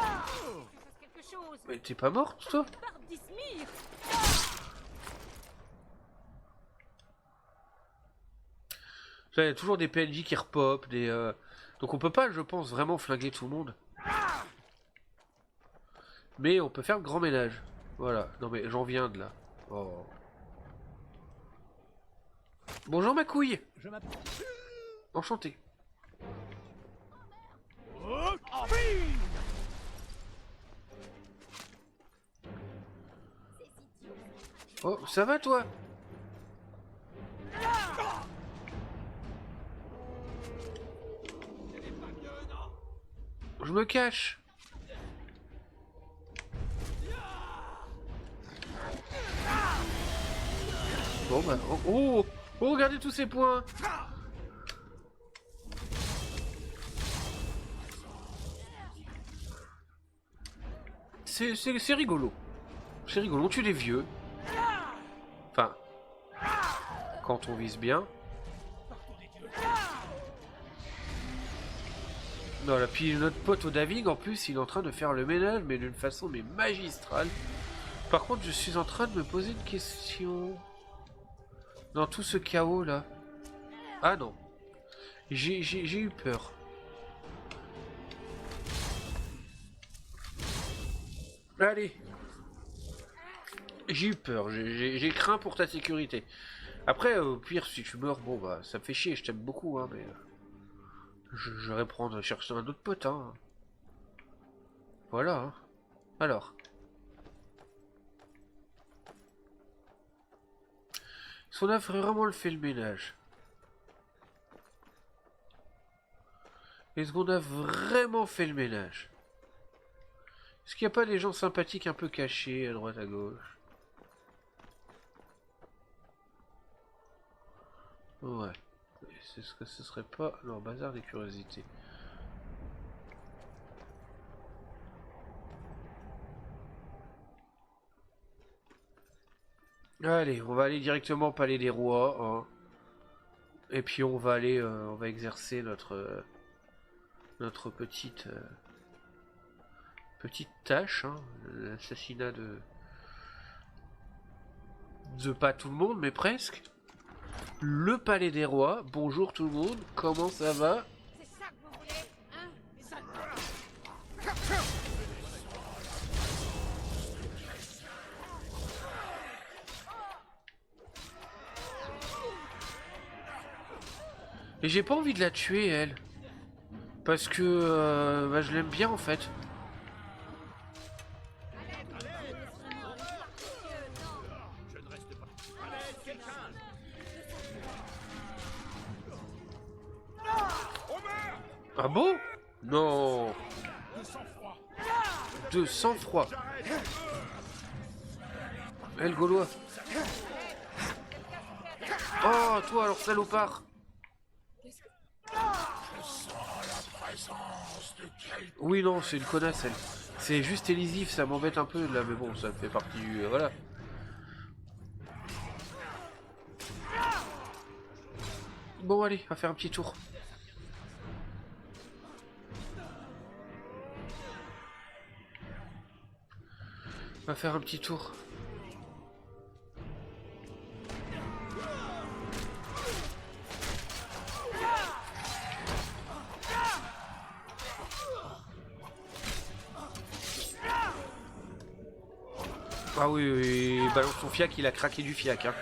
Mais t'es pas morte, toi? Il y a toujours des PNJ qui repopent, donc on peut pas, je pense, vraiment flinguer tout le monde. Mais on peut faire le grand ménage. Voilà, non mais j'en viens de là. Oh. Bonjour ma couille. Je m'appelle... Enchanté. Oh, ça va toi? Je me cache. Bon bah... Oh, regardez tous ces points. C'est rigolo. C'est rigolo, on tue les vieux. Enfin... Quand on vise bien. Non, là, puis notre pote Odavik, en plus, il est en train de faire le ménage, mais d'une façon magistrale. Par contre, je suis en train de me poser une question. Dans tout ce chaos là. Ah non. J'ai eu peur. Allez. J'ai eu peur. J'ai craint pour ta sécurité. Après, au pire, si tu meurs, bon bah, ça me fait chier. Je t'aime beaucoup, hein, mais... Je vais chercher un autre pote, hein. Voilà, hein. Alors. Est-ce qu'on a vraiment fait le ménage? Est-ce qu'on a vraiment fait le ménage? Est-ce qu'il n'y a pas des gens sympathiques un peu cachés à droite à gauche? Ouais. C'est ce que ce serait pas... Non, bazar des curiosités. Allez, on va aller directement au Palais des Rois. Hein. Et puis on va aller... on va exercer notre... notre petite... petite tâche. Hein, l'assassinat de... pas tout le monde, mais presque. Le Palais des Rois. Bonjour tout le monde. Comment ça va? C'est ça que vous voulez, hein? Et j'ai pas envie de la tuer, elle. Parce que bah, je l'aime bien en fait. Je ne reste pas. Allez, quelqu'un! Ah bon? Non. De sang-froid. Elle Gaulois. Oh, toi alors salopard. Oui, non, c'est une connasse, elle. C'est juste élisif, ça m'embête un peu là, mais bon, ça fait partie du... voilà. Bon, allez, on va faire un petit tour. On va faire un petit tour. Ah oui, oui, balance ton fiac, il a craqué du fiac. Hein.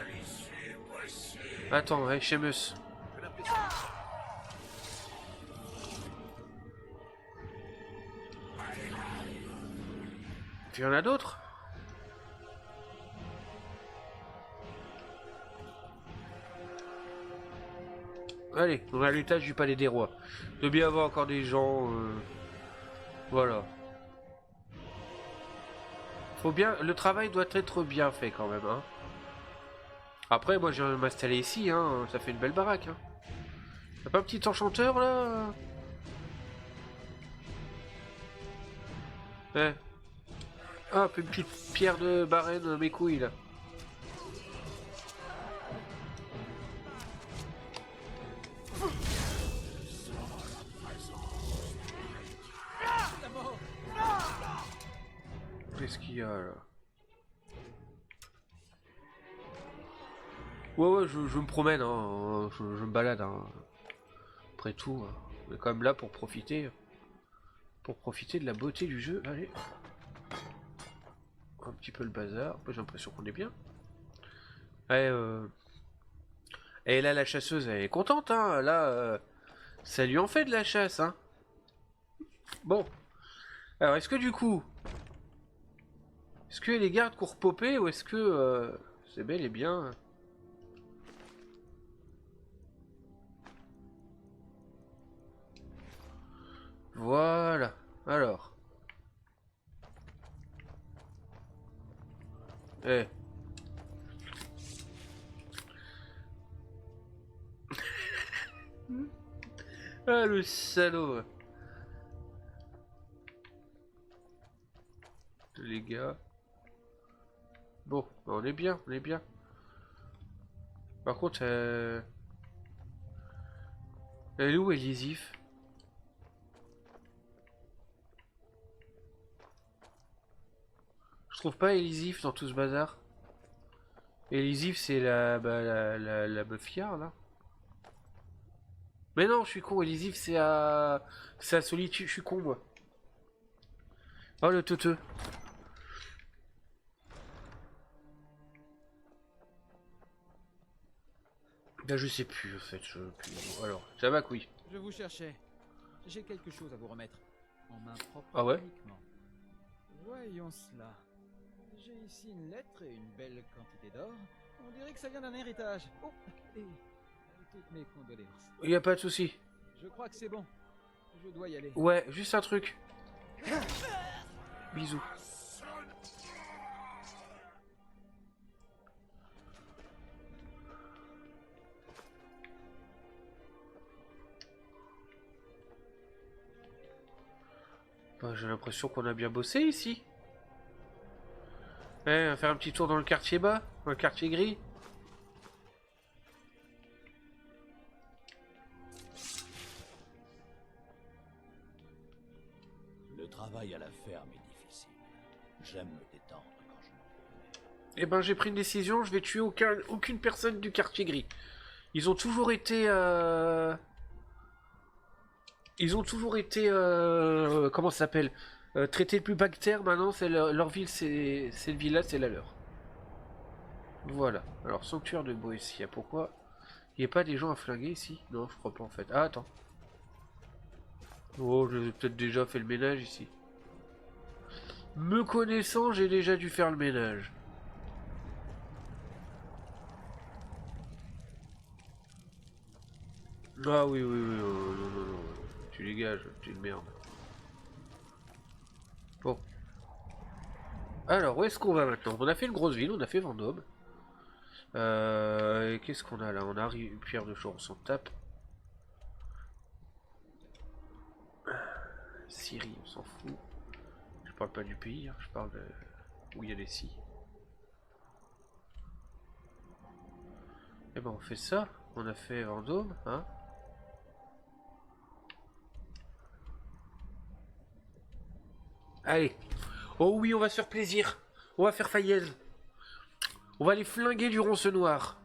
Attends, hey, Sheamus. Il y en a d'autres? Allez, on a l'étage du Palais des Rois. Il doit bien avoir encore des gens... Voilà. Faut bien... Le travail doit être bien fait quand même. Hein. Après, moi je vais m'installer ici. Hein. Ça fait une belle baraque. Hein. Y'a pas un petit enchanteur là? Eh. Hop, une petite pierre de Barène, mes couilles là. Qu'est-ce qu'il y a là? Ouais, je me promène, hein. Je me balade. Hein. Après tout, hein. On est quand même là pour profiter. Pour profiter de la beauté du jeu. Allez. Un petit peu le bazar. J'ai l'impression qu'on est bien. Ouais, et là, la chasseuse, elle est contente. Hein. Là, ça lui en fait de la chasse. Hein. Bon. Alors, est-ce que du coup... Est-ce que les gardes courent popper ou est-ce que c'est bel et bien... Voilà. Alors. Eh. Ah le salaud. Les gars. Bon, on est bien, on est bien. Par contre, elle est où Elisif? Je trouve pas Elisif dans tout ce bazar. Elisif c'est la, bah, la meuffière là. Mais non, je suis con, Elisif c'est à... C'est à Solitude, je suis con moi. Oh le teuteux. Là je sais plus en fait, alors, ça va oui. Je vous cherchais. J'ai quelque chose à vous remettre. En main propre Ah ouais? uniquement. Voyons cela. J'ai ici une lettre et une belle quantité d'or. On dirait que ça vient d'un héritage. Oh, et toutes mes condoléances. Il y a pas de souci. Je crois que c'est bon. Je dois y aller. Ouais, juste un truc. Bisous. Bah, j'ai l'impression qu'on a bien bossé ici. Ouais, on va faire un petit tour dans le quartier bas, dans le quartier gris. Le travail à la ferme est difficile. J'aime me détendre quand je m'en vais. Eh ben, j'ai pris une décision, je vais tuer aucune personne du quartier gris. Ils ont toujours été... comment ça s'appelle, traités le plus bactère. Maintenant, c'est leur ville, c'est le village, c'est la leur. Voilà. Alors, sanctuaire de Boétia. Pourquoi il n'y a pas des gens à flinguer ici? Non, je crois pas en fait. Ah, attends. Oh, j'ai peut-être déjà fait le ménage ici. Me connaissant, j'ai déjà dû faire le ménage. Ah oui, oui, oui, oh, non, non, non. Tu dégages, tu es une merde. Bon. Alors, où est-ce qu'on va maintenant? On a fait une grosse ville, on a fait Vendôme. Qu'est-ce qu'on a là? On a Pierre de Chaux, on s'en tape. Syrie, on s'en fout. Je parle pas du pays, hein, je parle de... où il y a des si. Et ben on fait ça. On a fait Vendôme, hein. Allez. Oh oui, on va se faire plaisir. On va faire Fayez. On va aller flinguer du ronce noir.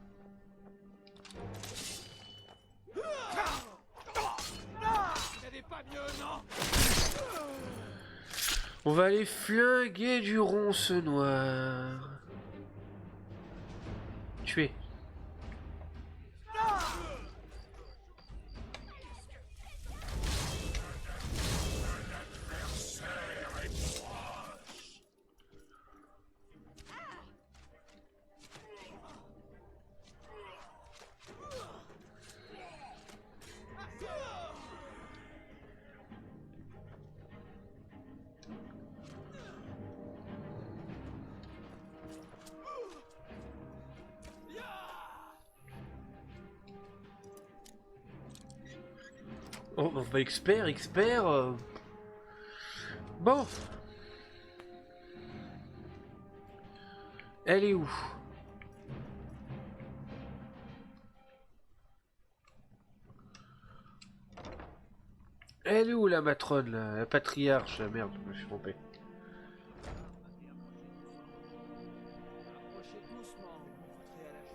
On va aller flinguer du ronce noir. Tuer. Oh, bah expert. Bon. Elle est où? Elle est où la matrone, là? La patriarche? Merde, je me suis trompé.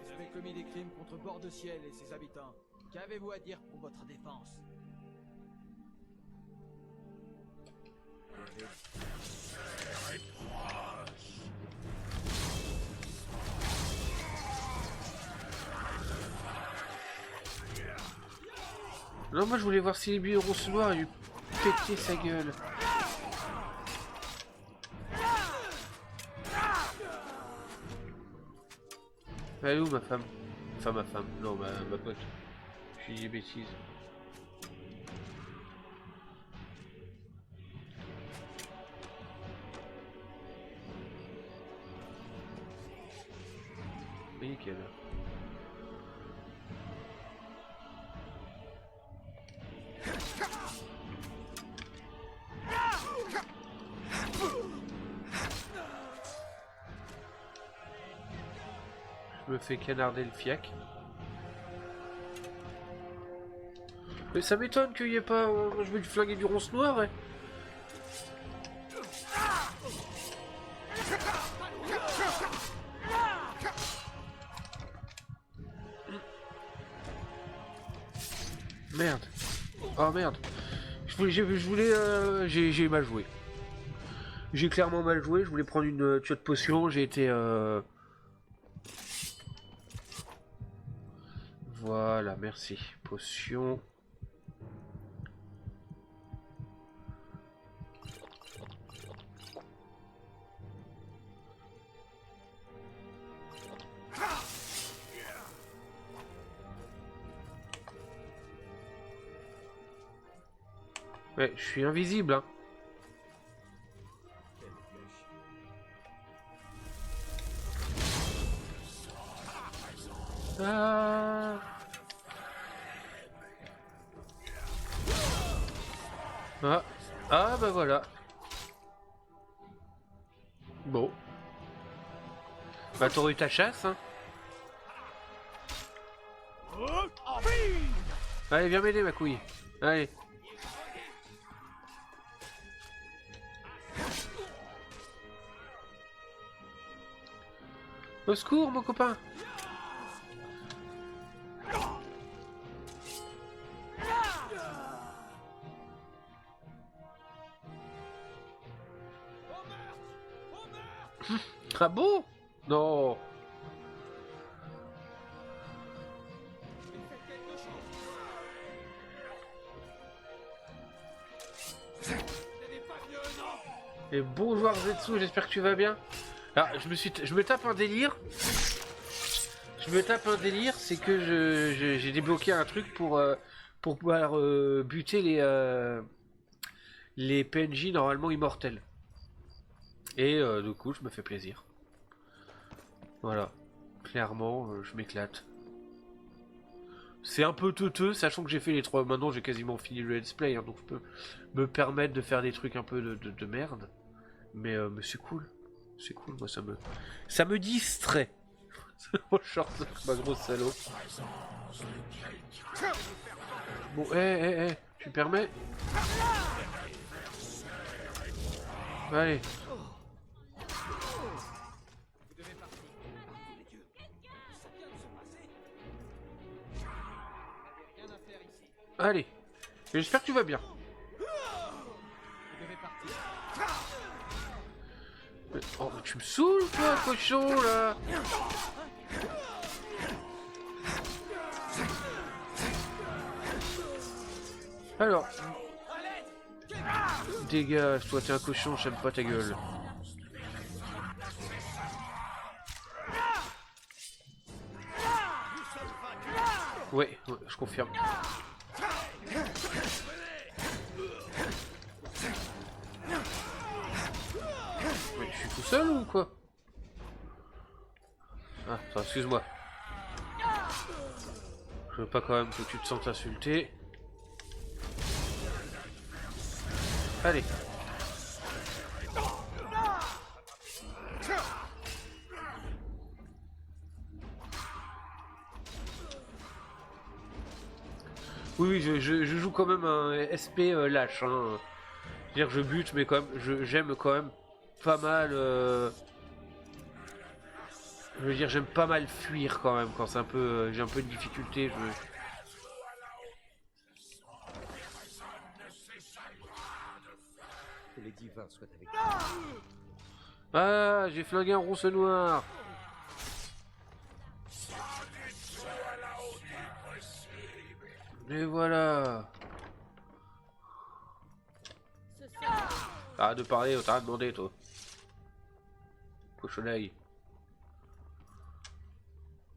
Vous avez commis des crimes contre Bord-de-Ciel et ses habitants. Qu'avez-vous à dire pour votre défense? Non, moi je voulais voir si les ronces noir lui péter sa gueule. Elle est où ma femme? Enfin ma femme, non ma pote. Je dis des bêtises. Oui, qu'elle a. Je me fais canarder le fiac. Mais ça m'étonne qu'il n'y ait pas... je vais lui flinguer du ronce noir, ouais. Merde. Oh merde. J'ai mal joué. J'ai clairement mal joué, je voulais prendre une tuyau de potion, j'ai été... Voilà, merci. Potion. Ouais, je suis invisible, hein. Ah. Ah, bah voilà. Bon. Bah t'aurais eu ta chasse, hein. Allez, viens m'aider, ma couille. Allez. Au secours, mon copain. Ah bon? Non. Et bonjour Zetsu, j'espère que tu vas bien. Alors, je me tape un délire. C'est que j'ai débloqué un truc pour pouvoir buter les PNJ normalement immortels. Et du coup, je me fais plaisir. Voilà. Clairement, je m'éclate. C'est un peu teuteux, sachant que j'ai fait les 3. Maintenant, j'ai quasiment fini le let's play, hein, donc je peux me permettre de faire des trucs un peu de merde. Mais c'est cool. C'est cool, moi, ça me distrait. Oh, short, ma grosse salaud. Bon, tu permets? Allez. Allez. J'espère que tu vas bien. Oh, mais tu me saoules, toi, cochon, là. Alors. Dégage, toi, t'es un cochon, j'aime pas ta gueule. Ouais, je confirme. Mais je suis tout seul ou quoi? Ah, attends, excuse-moi. Je veux pas quand même que tu te sentes insulté. Allez. Oui, je joue quand même un SP lâche. Hein. C'est-à-dire que je bute, mais quand même, j'aime quand même pas mal. Je veux dire, j'aime pas mal fuir quand même quand c'est un peu, j'ai un peu de difficulté. Que les divins soient avec Ah, j'ai flingué un ronce noir. Et voilà. Arrête de parler, t'as rien demandé, toi. Cochonaille.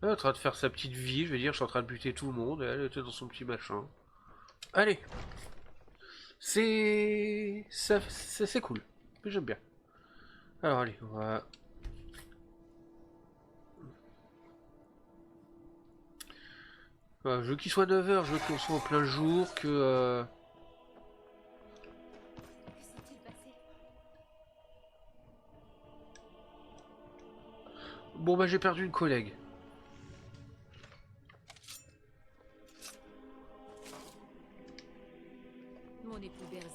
Elle est en train de faire sa petite vie, je veux dire, je suis en train de buter tout le monde, et elle était dans son petit machin. Allez. C'est cool. J'aime bien. Alors allez, on va... je veux qu'il soit 9h, je veux qu'on soit en plein jour, que... Que s'est-il passé? Bon bah j'ai perdu une collègue. Mon époux Berzin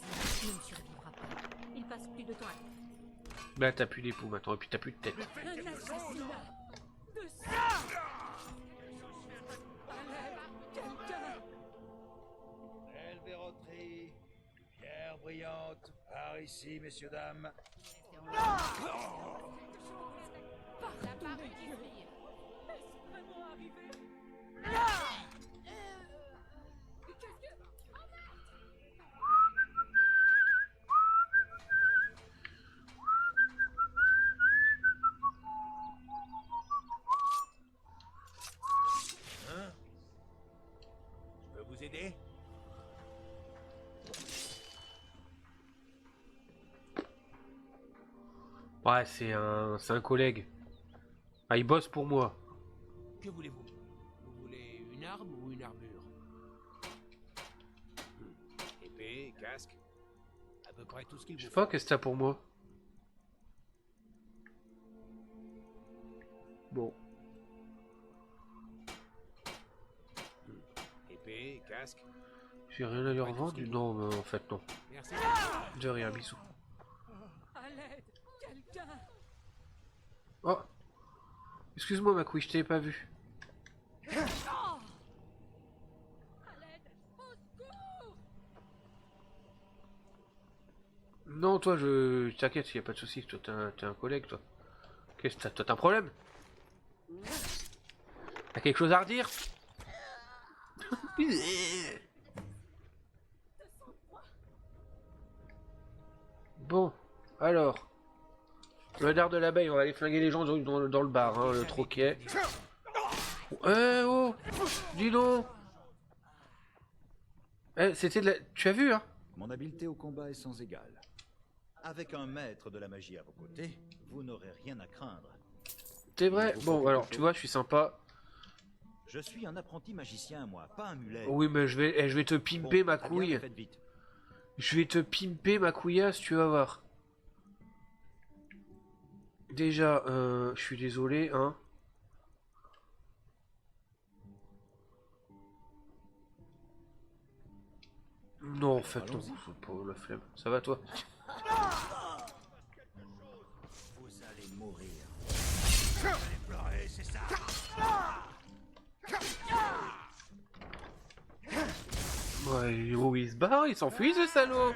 ne me survivra pas. Il passe plus de temps à... Bah t'as plus d'époux maintenant, et puis t'as plus de tête. Un assassinat de Belle verroterie, pierre brillante, par ici, messieurs, dames. la barre qui brille. Est-ce vraiment arrivé? Hein? Je peux vous aider? Ouais, c'est un collègue. Ah, il bosse pour moi. Que voulez-vous? Vous voulez une arme ou une armure? Épée, casque? À peu près tout ce qu'il Je vous sais pas, faut. qu'est-ce que t'as pour moi? Bon. Épée, casque. J'ai rien à lui revendre? Non, en fait, non. Merci. De rien, bisous. À l'aide, quelqu'un. Oh! Excuse-moi, ma couille, je t'avais pas vu. À l'aide, au secours. Non, toi, je... T'inquiète, y a pas de soucis. Toi, t'es un collègue, toi. Qu'est-ce que t'as un problème? T'as quelque chose à redire? Bon, alors. Le dard de l'abeille, on va aller flinguer les gens dans le bar, hein, le troquet. Oh! Dis donc! C'était de la... Tu as vu, hein? Mon habileté au combat est sans égale. Avec un maître de la magie à vos côtés, vous n'aurez rien à craindre. C'est vrai? Bon, alors, tu vois, je suis sympa. Je suis un apprenti magicien, moi, pas un mulet. Oui, mais je vais te pimper ma couille. Faites vite. Je vais te pimper ma couillasse, tu vas voir. Déjà, je suis désolé, hein. Non, en fait, non, c'est pas la flemme. Ça va, toi? Vous allez mourir. Vous allez pleurer, c'est ça. Ouais, où il se barre? Il s'enfuit, ce salaud!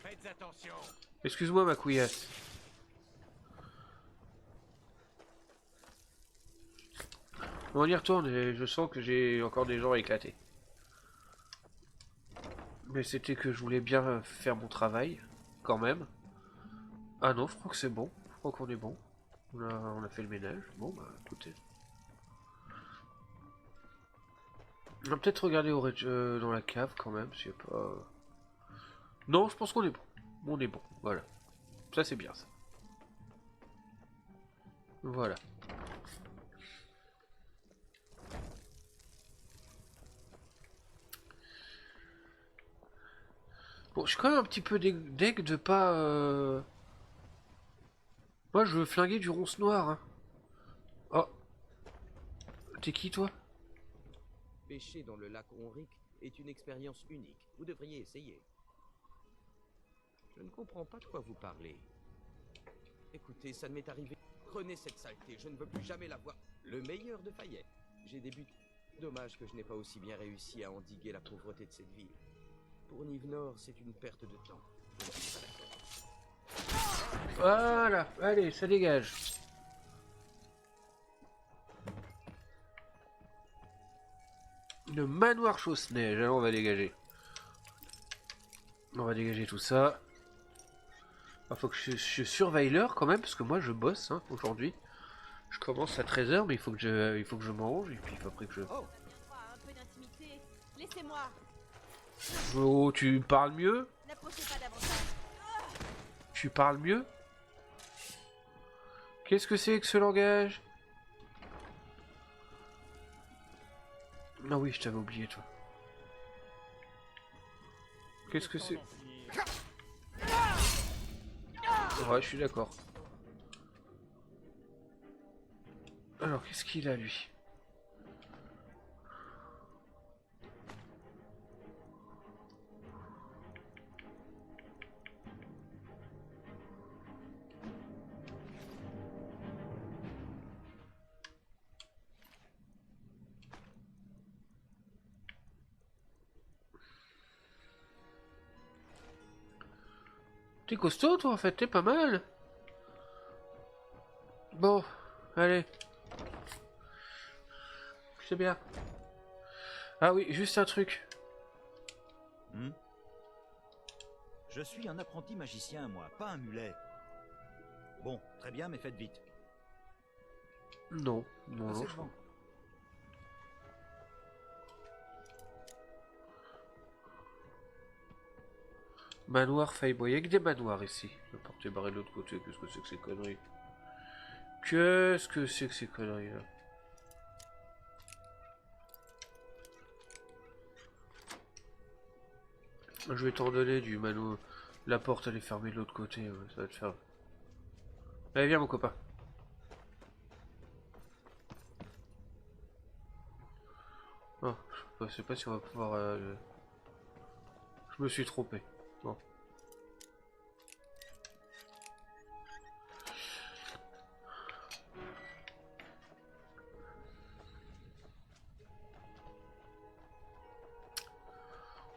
Faites attention. Excuse-moi, ma couillasse. On y retourne et je sens que j'ai encore des gens à éclater. Mais c'était que je voulais bien faire mon travail, quand même. Ah non, je crois que c'est bon. Je crois qu'on est bon. On a fait le ménage. Bon, bah écoutez. On va peut-être regarder dans la cave quand même, s'il n'y a pas... Non, je pense qu'on est bon. On est bon, voilà. Ça c'est bien ça. Voilà. Bon, je suis quand même un petit peu deg de pas... Moi je veux flinguer du ronce noir. Hein. Oh. T'es qui toi? Pêcher dans le lac Onric est une expérience unique. Vous devriez essayer. Je ne comprends pas de quoi vous parlez. Écoutez, ça ne m'est arrivé. Prenez cette saleté, je ne veux plus jamais la voir. Le meilleur de Fayette. J'ai débuté. Dommage que je n'ai pas aussi bien réussi à endiguer la pauvreté de cette ville. Pour Nivenor, c'est une perte de temps. Je ne suis pas d'accord. Voilà, allez, ça dégage. Le manoir Chausse-Neige, alors on va dégager. On va dégager tout ça. Il faut que je surveille l'heure quand même, parce que moi je bosse hein, aujourd'hui. Je commence à 13 h, mais il faut que je mange, et puis après que je... Un peu d'intimité. Laissez-moi. Oh, tu parles mieux? N'approchez pas davantage. Tu parles mieux? Qu'est-ce que c'est que ce langage? Ah oui, je t'avais oublié, toi. Qu'est-ce que c'est? Ouais, je suis d'accord. Alors, qu'est-ce qu'il a, lui? T'es costaud, toi, en fait, t'es pas mal. Bon, allez. C'est bien. Ah oui, juste un truc. Je suis un apprenti magicien, moi, pas un mulet. Bon, très bien, mais faites vite. Non, non, Passez non. devant. Manoir Faillebois, il y a que des manoirs ici. La porte est barrée de l'autre côté, qu'est-ce que c'est que ces conneries? Qu'est-ce que c'est que ces conneries là? Je vais t'en donner du manoir. La porte elle est fermée de l'autre côté, ouais, ça va te faire. Allez viens mon copain. Oh, je sais pas si on va pouvoir... Je me suis trompé. Bon.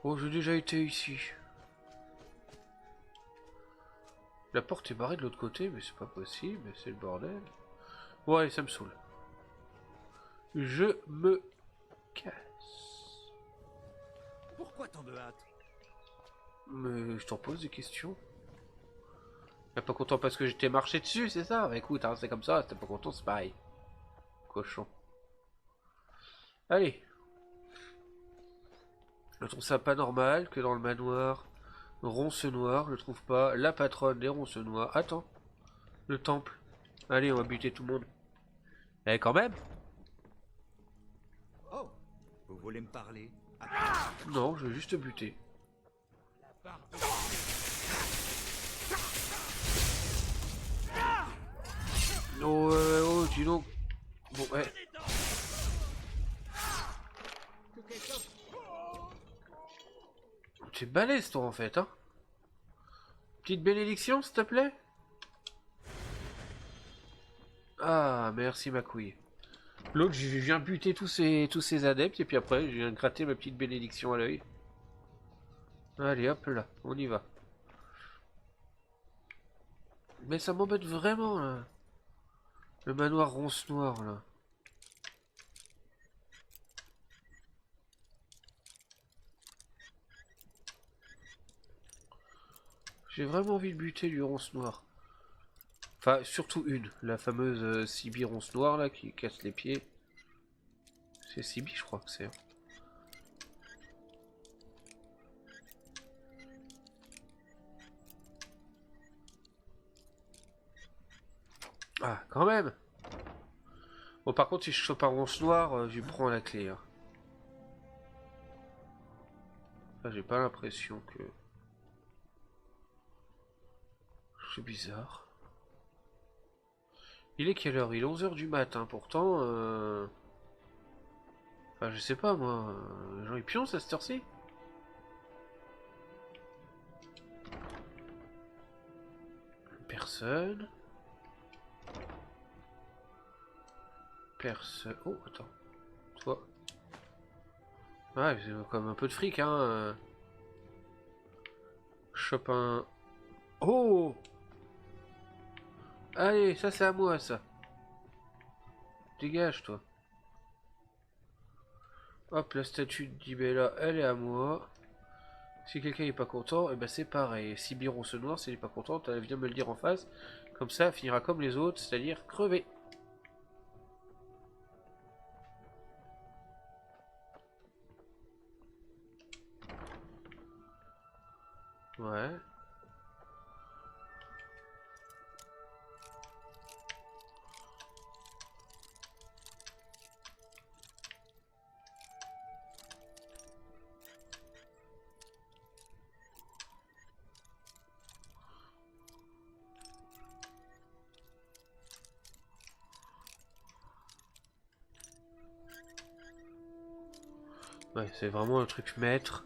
Oh, j'ai déjà été ici. La porte est barrée de l'autre côté, mais c'est pas possible, c'est le bordel. Ouais, ça me saoule. Je me casse. Pourquoi tant de hâte? Mais je t'en pose des questions. T'es pas content parce que j'étais marché dessus, c'est ça? Bah écoute, hein, c'est comme ça, si t'es pas content, c'est pareil. Cochon. Allez. Je trouve ça pas normal que dans le manoir, ronce noir, je trouve pas. La patronne des ronces noirs. Attends. Le temple. Allez, on va buter tout le monde. Eh, quand même. Oh, vous voulez me parler? Non, je veux juste te buter. Oh, oh, dis donc. Bon, ouais. T'es balèze, toi, en fait, hein. Petite bénédiction, s'il te plaît. Ah, merci, ma couille. L'autre, je viens buter tous ces adeptes, et puis après, je viens gratter ma petite bénédiction à l'œil. Allez, hop là, on y va. Mais ça m'embête vraiment, là. Le manoir ronce noir, là. J'ai vraiment envie de buter du ronce noir. Enfin, surtout une. La fameuse Sibi ronce noire, là, qui casse les pieds. C'est Sibi, je crois que c'est. Ah, quand même. Bon, par contre, si je chope un ronce noir, je lui prends la clé. Hein. Enfin, j'ai pas l'impression que... C'est bizarre. Il est quelle heure? Il est 11 h du matin, pourtant... Enfin, je sais pas, moi... Les gens, ils pioncent à cette heure-ci? Personne... Personne... Oh, attends. Toi... Ouais, c'est comme un peu de fric, hein. Chope un... Oh! Allez, ça c'est à moi, ça. Dégage, toi. Hop, la statue d'Ibella, elle est à moi. Si quelqu'un n'est pas content, et ben c'est pareil. Si Biron se noire, s'il n'est pas content, elle vient me le dire en face. Comme ça, elle finira comme les autres, c'est-à-dire crever. Ouais. Ouais, c'est vraiment un truc maître.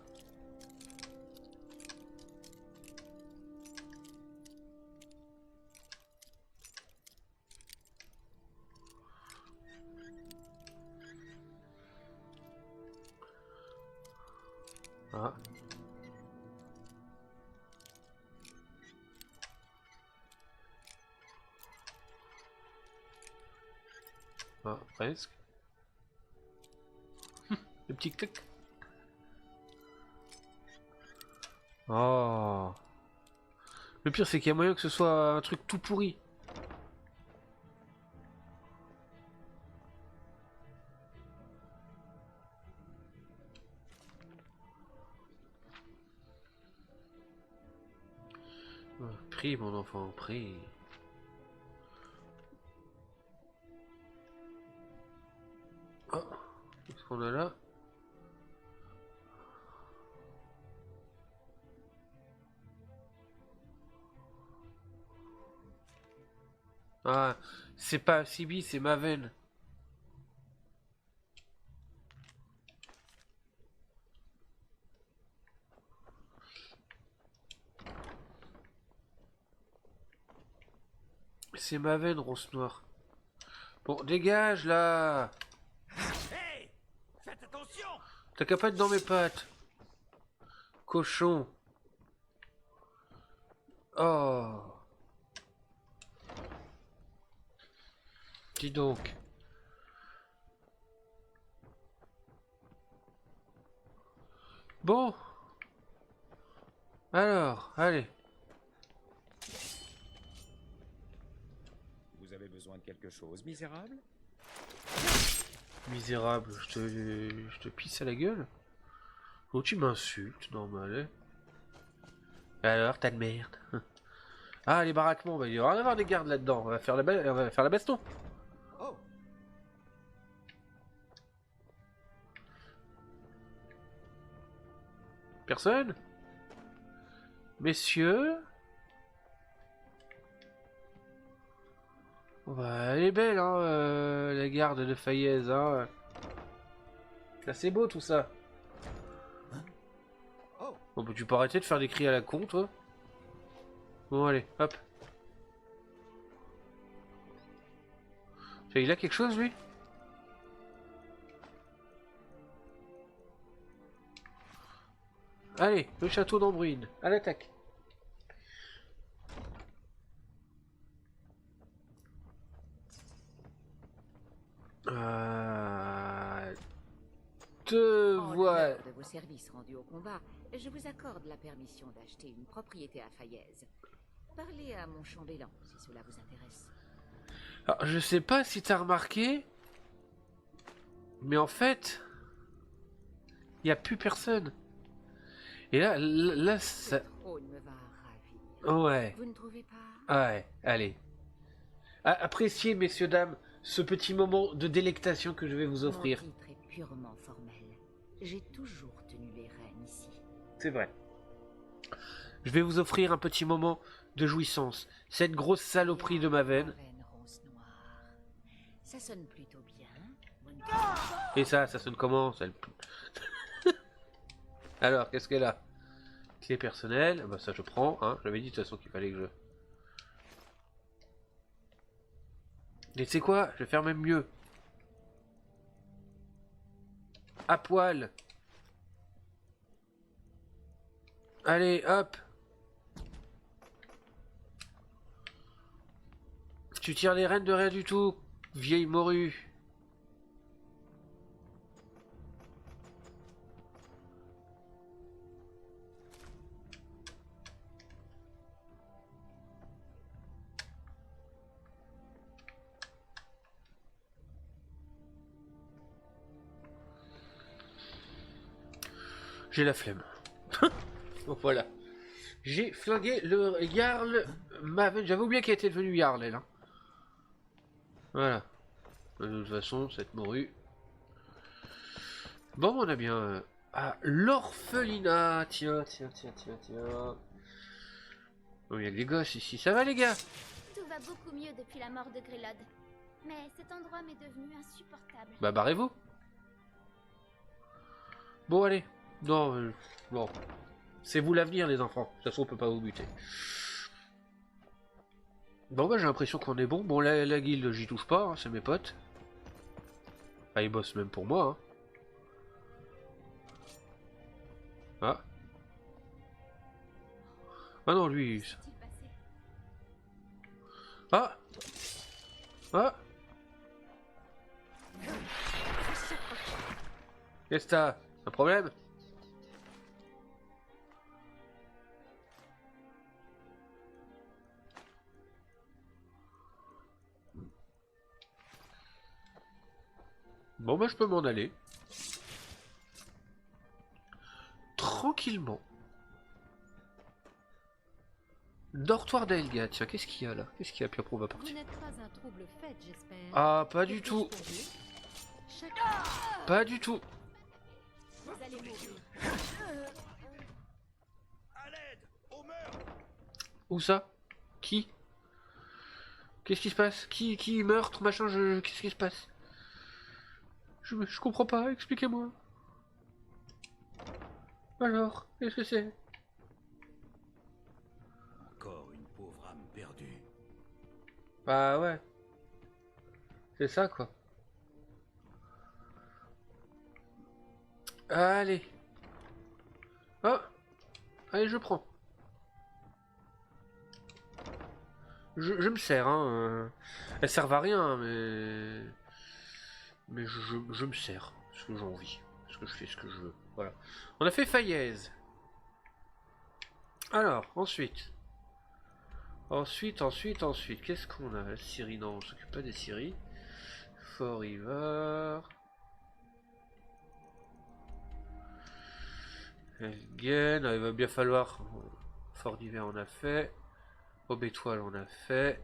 Ah. Ah, presque. Le petit clic. Oh. Le pire, c'est qu'il y a moyen que ce soit un truc tout pourri. Prie, mon enfant, prie. Oh, qu'est-ce qu'on a là? Ah, c'est pas Sibi, c'est Maven. C'est Maven, Ronce Noire. Bon, dégage là. Hey, faites attention. T'as qu'à pas être dans mes pattes. Cochon. Oh. Dis donc. Bon. Alors, allez. Vous avez besoin de quelque chose, misérable? Misérable, je te pisse à la gueule. Oh, tu m'insultes, normal. Alors, t'as de merde. Ah, les baraquements, bah, il y aura avoir des gardes là-dedans. On va faire on va faire la baston. Oh, Personne? Messieurs? Bah, elle est belle, hein, la garde de Fayez, hein. Là, c'est beau tout ça. oh. Bon, bah, tu peux arrêter de faire des cris à la con, toi. Bon, allez, hop. Il a quelque chose, lui? Allez, le château d'Ambruine, à l'attaque. Te En vois. l'honneur de vos services rendus au combat, je vous accorde la permission d'acheter une propriété à Fayez. Parlez à mon chambellan si cela vous intéresse. Alors, je sais pas si t'as remarqué, mais en fait, il n'y a plus personne. Et là, ça... Le trône me va ravir. Ouais, Vous ne trouvez pas? ouais, allez. Appréciez, messieurs, dames, ce petit moment de délectation que je vais vous offrir. Mon titre est purement formel. J'ai toujours tenu les rênes ici. C'est vrai. Je vais vous offrir un petit moment de jouissance. Cette grosse saloperie de Maven. Maven Ronce Noire. Ça sonne plutôt bien. Et ça sonne comment ça... Alors, qu'est-ce qu'elle a? Clé personnelle. Bah ça je prends, hein. J'avais dit de toute façon qu'il fallait que je... Et c'est quoi? Je vais faire même mieux. À poil. Allez, hop. Tu tires les rênes de rien du tout, vieille morue. J'ai la flemme. Bon, voilà. J'ai flingué le Jarl Maven. J'avais oublié qu'elle était devenue Jarl, elle. Hein. Voilà. De toute façon, cette morue. Bon, on a bien... Ah, l'orphelinat. Tiens. Oh, il y a des gosses ici. Ça va, les gars? Tout va beaucoup mieux depuis la mort de Grélode. Mais cet endroit m'est devenu insupportable. Bah, barrez-vous. Bon, allez. Non, bon. C'est vous l'avenir, les enfants. De toute façon, on peut pas vous buter. Bon, bah, j'ai l'impression qu'on est bon. Bon, la guilde, j'y touche pas. Hein, c'est mes potes. Ah, ils bossent même pour moi. Hein. Ah. Ah non, lui... Qu'est-il passé? Ah. Ah. Qu'est-ce que t'as? Un problème? Bon bah je peux m'en aller. Tranquillement. Dortoir d'Elga, tiens, qu'est-ce qu'il y a là? Qu'est-ce qu'il y a? Puis après on va Vous partir. n'êtes pas un trouble fait, j'espère. Ah, pas du tout. Chacun. Pas du tout. Vous allez mourir. À l'aide, au meurtre. Où ça? Qui? Qu'est-ce qui se passe? Qui meurtre, machin, qu'est-ce qui se passe? Je comprends pas, expliquez-moi. Alors, qu'est-ce que c'est? Encore une pauvre âme perdue. Bah ouais. C'est ça quoi. Allez. Oh. Allez, je prends. Je me sers, hein. Elles servent à rien, mais... Mais je me sers. Parce que j'ai envie. Parce que je fais ce que je veux. Voilà. On a fait Faillaise. Alors, ensuite. Ensuite. Qu'est-ce qu'on a? La Syrie, non, on s'occupe pas des Syries. Fort River. Elgen, il va bien falloir... Fort d'hiver, on a fait. Aube étoile, on a fait.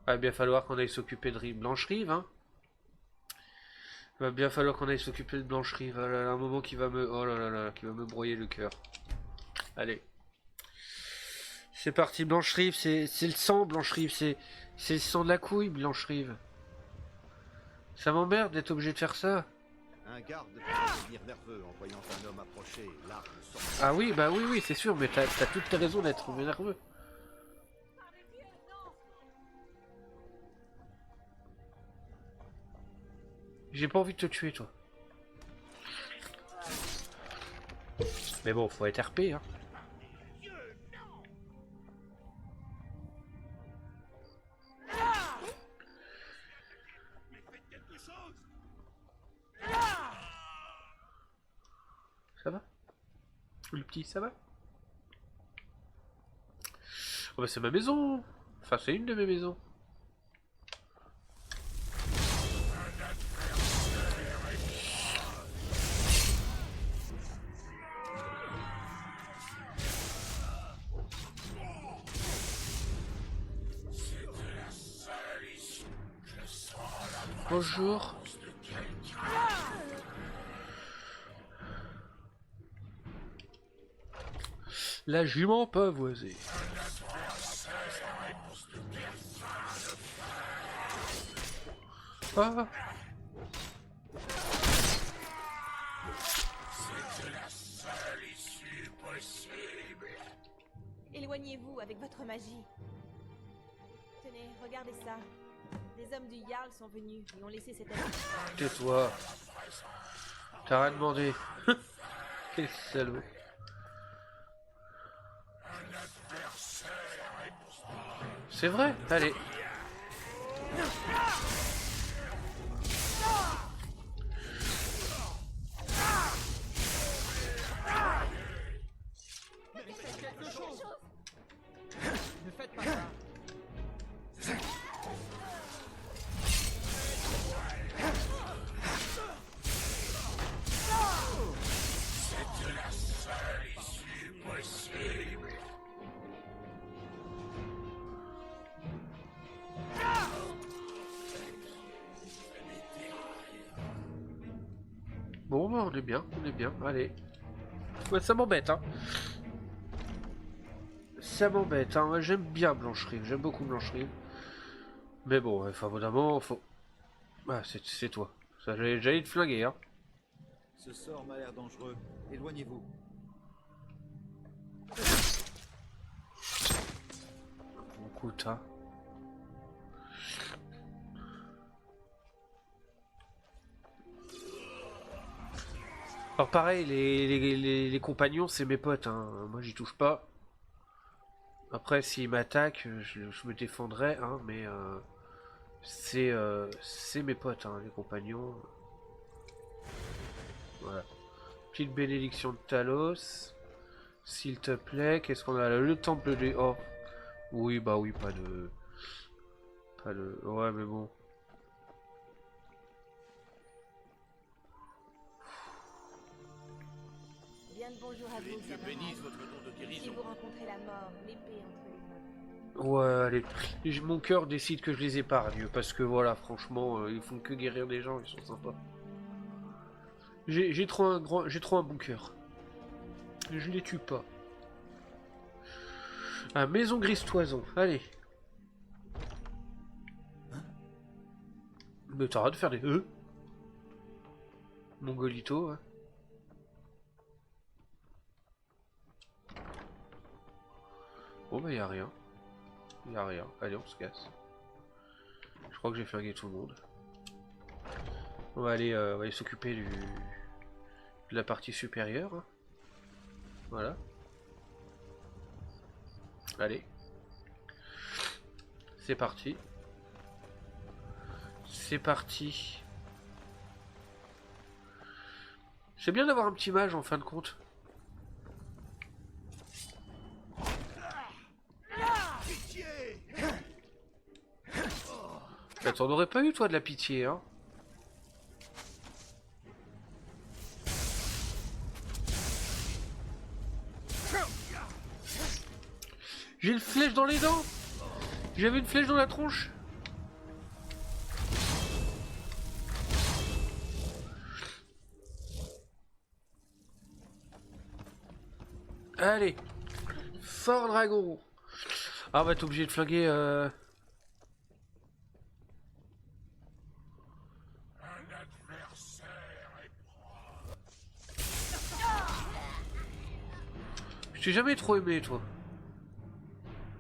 Il va bien falloir qu'on aille s'occuper de Blanche-Rive, hein. Il va bien falloir qu'on aille s'occuper de Blanche-Rive. Oh là là, un moment qui va me... Oh là là là, qui va me broyer le cœur. Allez. C'est parti, Blanche-Rive, c'est le sang, Blanche-Rive, c'est le sang de la couille, Blanche-Rive. Ça m'emmerde d'être obligé de faire ça. Un garde peut devenir nerveux en voyant un homme approcher, l'arme sortie. Ah oui, bah oui, c'est sûr, mais t'as toutes tes raisons d'être nerveux. J'ai pas envie de te tuer, toi. Mais bon, faut être RP, hein. Ça va? Le petit, ça va? Oh bah c'est ma maison. Enfin, c'est une de mes maisons. Bonjour. La jument pavoisée. Ah. Éloignez-vous avec votre magie. Tenez, regardez ça. Des hommes du Jarl sont venus et ont laissé cette avis. Tais-toi. T'as rien demandé. Quel salaud. C'est vrai, allez. Mais faites quelque chose. Ne faites pas ça. C'est la seule issue possible. Bon, bah, on est bien, allez. Ouais, ça m'embête, hein. Ça m'embête, hein. J'aime bien Blanche-Rive, j'aime beaucoup Blanche-Rive. Mais bon, enfin, évidemment, faut... Ah, c'est toi. Ça, j'allais te flinguer, hein. Ce sort m'a l'air dangereux. Éloignez-vous. Écoute, hein. Alors pareil, les compagnons, c'est mes potes, hein. Moi j'y touche pas. Après, s'ils m'attaquent, je me défendrai, hein, mais c'est mes potes, hein, les compagnons. Voilà. Petite bénédiction de Talos. S'il te plaît, qu'est-ce qu'on a là? Le temple des... Oh. Oui, bah oui, pas de... Ouais, mais bon. Bien le bonjour à vous, Dieu bénisse votre don de Si guérison. vous rencontrez la mort, l'épée entre les mains. Ouais, allez. Mon cœur décide que je les épargne, parce que voilà, franchement, ils font que guérir des gens, ils sont sympas. J'ai trop un bon cœur. Je les tue pas. Ah, maison grise toison, allez. Mais t'arrêtes de faire des Mongolito, ouais. Bon bah y'a rien. Y'a rien. Allez, on se casse. Je crois que j'ai flingué tout le monde. On va aller s'occuper de la partie supérieure. Hein. Voilà. Allez. C'est parti. C'est parti. C'est bien d'avoir un petit mage en fin de compte. Bah, t'en aurais pas eu toi de la pitié, hein. J'ai une flèche dans les dents. J'avais une flèche dans la tronche. Allez. Fort dragon. Ah bah t'es obligé de flinguer Je t'ai jamais trop aimé toi.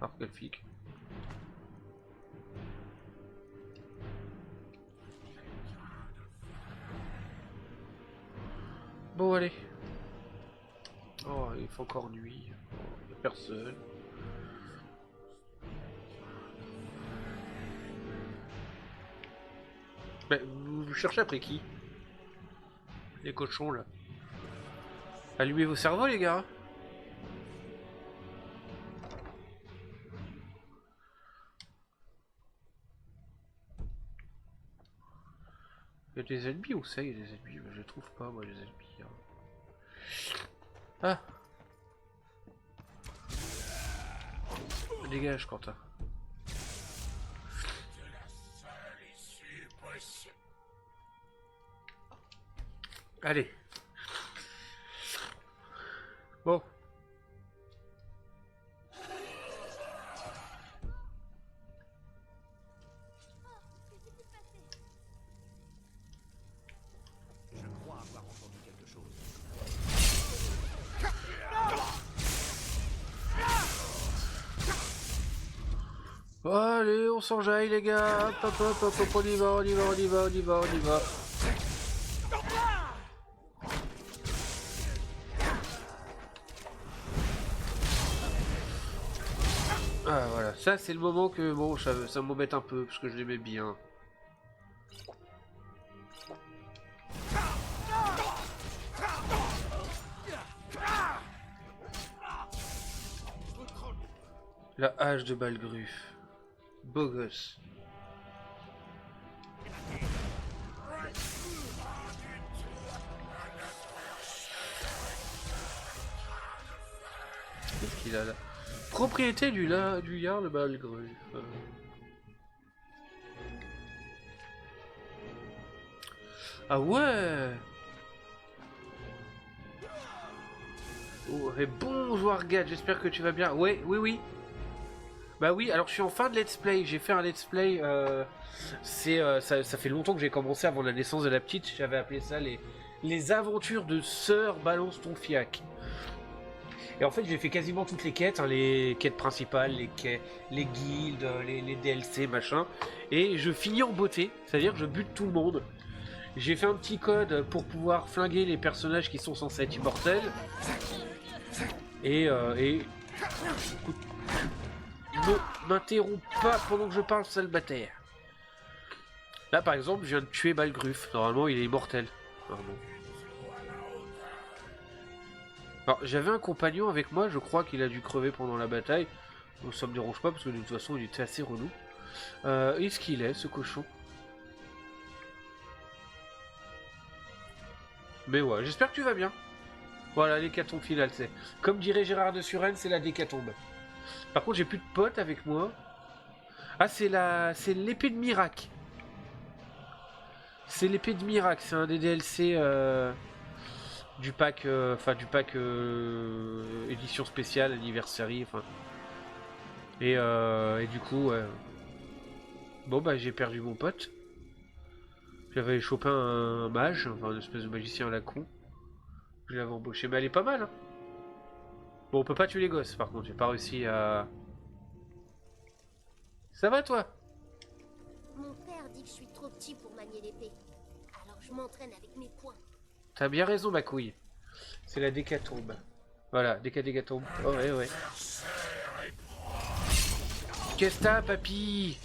Alors quel flic. Bon allez. Oh il fait encore nuit. Il n'y a personne. Mais vous cherchez après qui? Les cochons là. Allumez vos cerveaux les gars. Il y a des ennemis ou ça? Il y a des ennemis, mais je les trouve pas moi les ennemis. Hein. Ah. Dégage Quentin. Allez. Bon. Je crois avoir entendu quelque chose. Allez, on s'enjaille les gars. Hop, hop, hop, hop, hop, on y va, on y va, on y va, on y va, on y va. Ah voilà, ça c'est le moment que bon, ça m'embête un peu parce que je l'aimais bien. La hache de Balgruffe. Beau gosse. Qu'est-ce qu'il a là? Propriété du Jarl Balgruffe. Ah ouais. Oh, et bonjour Argad, j'espère que tu vas bien. Ouais, oui, oui. Bah oui, alors je suis en fin de let's play. J'ai fait un let's play. Ça fait longtemps que j'ai commencé avant la naissance de la petite. J'avais appelé ça les aventures de Sœur Balance ton fiac. Et en fait, j'ai fait quasiment toutes les quêtes, hein, les quêtes principales, les guildes, les DLC, machin. Et je finis en beauté, c'est-à-dire que je bute tout le monde. J'ai fait un petit code pour pouvoir flinguer les personnages qui sont censés être immortels. Et écoute, ne m'interromps pas pendant que je parle, sale bâtard. Là, par exemple, je viens de tuer Balgruffe. Normalement, il est immortel. Pardon. Alors, j'avais un compagnon avec moi, je crois qu'il a dû crever pendant la bataille. Donc ça me dérange pas parce que de toute façon il était assez relou. Est-ce qu'il est ce cochon? Mais ouais, j'espère que tu vas bien. Voilà, l'hécatombe finale, c'est. Comme dirait Gérard de Suresnes, c'est la décatombe. Par contre, j'ai plus de potes avec moi. Ah, c'est l'épée de Mirac. C'est l'épée de Mirac, c'est un des DLC du pack, édition spéciale, anniversary, enfin. Et du coup, ouais. Bon bah j'ai perdu mon pote. J'avais chopé un mage, enfin une espèce de magicien à la con. Je l'avais embauché, mais elle est pas mal. Hein. Bon, on peut pas tuer les gosses, par contre, j'ai pas réussi à... Ça va, toi? Mon père dit que je suis trop petit pour manier l'épée. Alors je m'entraîne avec mes poings. T'as bien raison, ma couille. C'est la décatombe. Voilà, décatombe. Oh, ouais, ouais. Qu'est-ce que t'as, papy?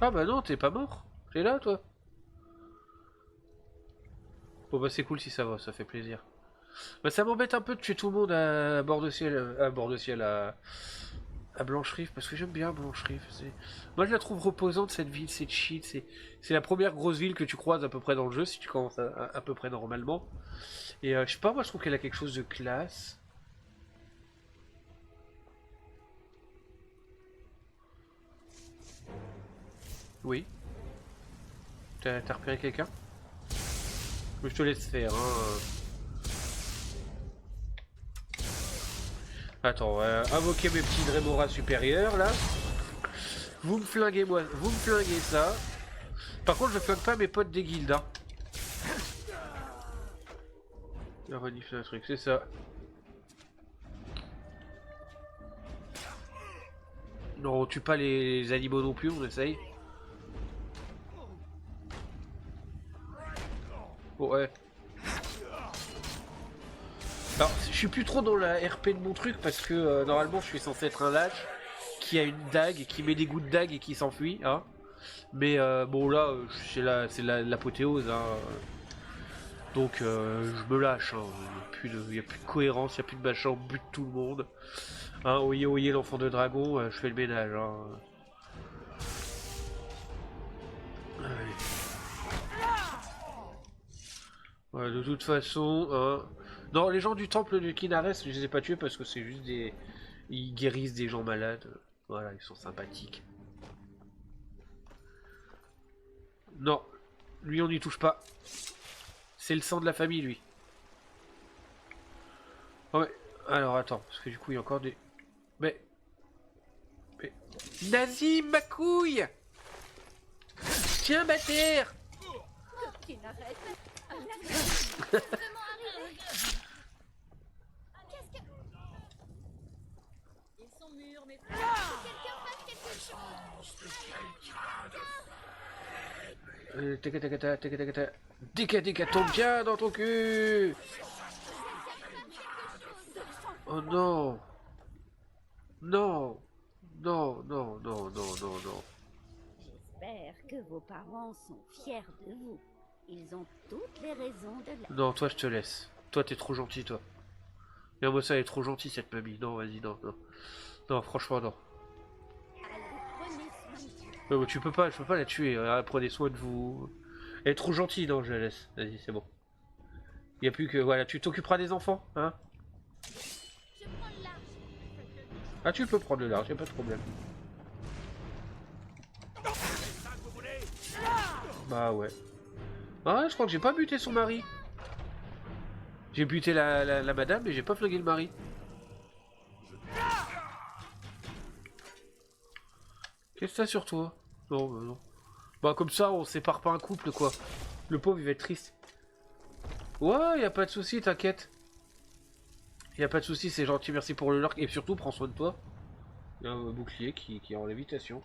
Ah bah non, t'es pas mort. T'es là, toi. Bon bah c'est cool si ça va, ça fait plaisir. Bah ça m'embête un peu de tuer tout le monde à bord de ciel, à Blanche-Rive, parce que j'aime bien Blanche-Rive. Moi je la trouve reposante cette ville, c'est chill, c'est la première grosse ville que tu croises à peu près dans le jeu, si tu commences à peu près normalement. Et je sais pas, moi je trouve qu'elle a quelque chose de classe. Oui. T'as repéré quelqu'un? Je te laisse faire, hein. Attends, invoquer mes petits Dremora supérieurs, là. Vous me flinguez, moi. Vous me flinguez ça. Par contre, je flingue pas mes potes des guildes, hein. Il a reniflé un truc, c'est ça. Non, on tue pas les animaux non plus, on essaye. Ouais. Alors, je suis plus trop dans la RP de mon truc parce que normalement je suis censé être un lâche qui a une dague, qui met des gouttes de dague et qui s'enfuit, hein. Mais bon là, c'est l'apothéose, hein. Donc je me lâche, hein. Il n'y a plus de cohérence, il n'y a plus de machin, on bute tout le monde. Hein, oyez, oyez l'enfant de dragon, je fais le ménage, hein. Ouais, de toute façon, non, les gens du temple de Kinares, je les ai pas tués parce que c'est juste des... Ils guérissent des gens malades. Voilà, ils sont sympathiques. Non, lui on n'y touche pas. C'est le sang de la famille, lui. Ouais, alors attends, parce que du coup il y a encore des... Mais... Nazim, ma couille! Tiens, ma terre! Ils sont mûrs, mais... Tika, tombe bien dans ton cul! Oh non! Non! Non, non, non, non, non, non. J'espère que vos parents sont fiers de vous. Ils ont toutes les raisons de l'être. Non, toi je te laisse. Toi t'es trop gentil, toi. Mais moi ça elle est trop gentille cette mamie. Non, vas-y, non, non. Non, franchement, non. Non, tu peux pas, je peux pas la tuer. Prenez soin de vous. Elle est trop gentille, non, je la laisse. Vas-y, c'est bon. Il y a plus que, voilà, tu t'occuperas des enfants, hein. Ah, tu peux prendre le large, y a pas de problème. Bah ouais. Ah, je crois que j'ai pas buté son mari. J'ai buté la madame, mais j'ai pas flingué le mari. Qu'est-ce que t'as sur toi? Non, bah non. Bah comme ça, on sépare pas un couple, quoi. Le pauvre, il va être triste. Ouais, y a pas de souci, t'inquiète. Y a pas de souci, c'est gentil, merci pour le lurk. Et surtout, prends soin de toi. Il y a un bouclier qui est en lévitation.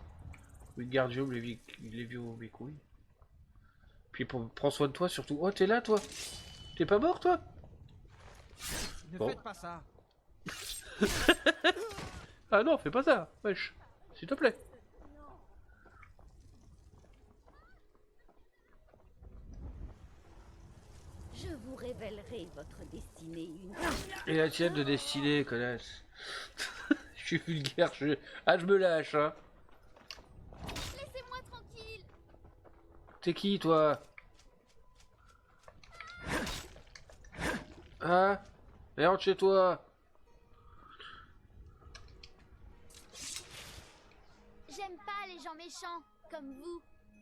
Wingardium Levio mes couilles. Puis prends soin de toi surtout. Oh, t'es là, toi? T'es pas mort, toi? Ne bon. faites pas ça. Ah non, fais pas ça, wesh. S'il te plaît. Je vous révélerai votre destinée une... Et la tienne de destinée, connasse. Je suis vulgaire, je me lâche, hein. Laissez-moi tranquille. T'es qui, toi? Hein? Et rentre chez toi. J'aime pas les gens méchants, comme vous.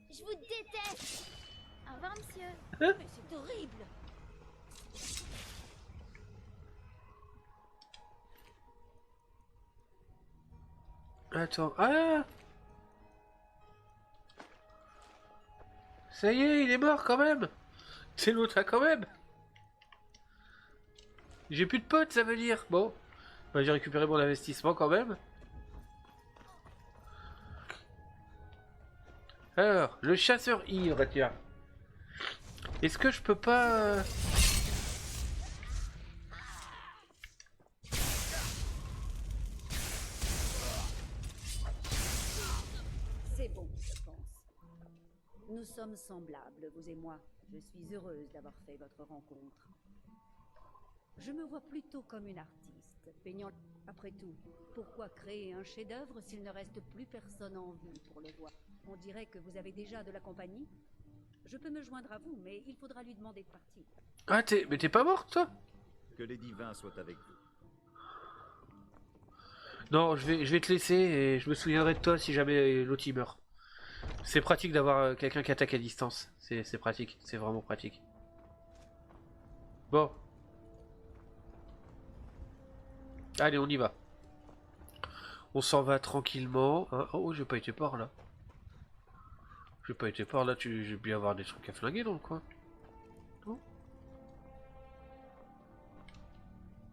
Je vous déteste. Un revoir, monsieur. Hein? Mais c'est horrible. Attends, ah! Ça y est, il est mort quand même! C'est l'autre là quand même! J'ai plus de potes, ça veut dire. Bon, bah, j'ai récupéré mon investissement quand même. Alors, le chasseur ivre, tiens. Est-ce que je peux pas... C'est bon, je pense. Nous sommes semblables, vous et moi. Je suis heureuse d'avoir fait votre rencontre. Je me vois plutôt comme une artiste, peignant... Après tout, pourquoi créer un chef-d'œuvre s'il ne reste plus personne en vue pour le voir? On dirait que vous avez déjà de la compagnie. Je peux me joindre à vous, mais il faudra lui demander de partir. Ah, mais t'es pas morte, toi? Que les divins soient avec vous. Non, je vais te laisser et je me souviendrai de toi si jamais l'autre il meurt. C'est pratique d'avoir quelqu'un qui attaque à distance. C'est pratique, c'est vraiment pratique. Bon. Allez, on y va. On s'en va tranquillement. Hein. Oh, j'ai pas été par là. J'ai pas été par là, j'ai bien avoir des trucs à flinguer dans le coin. Non,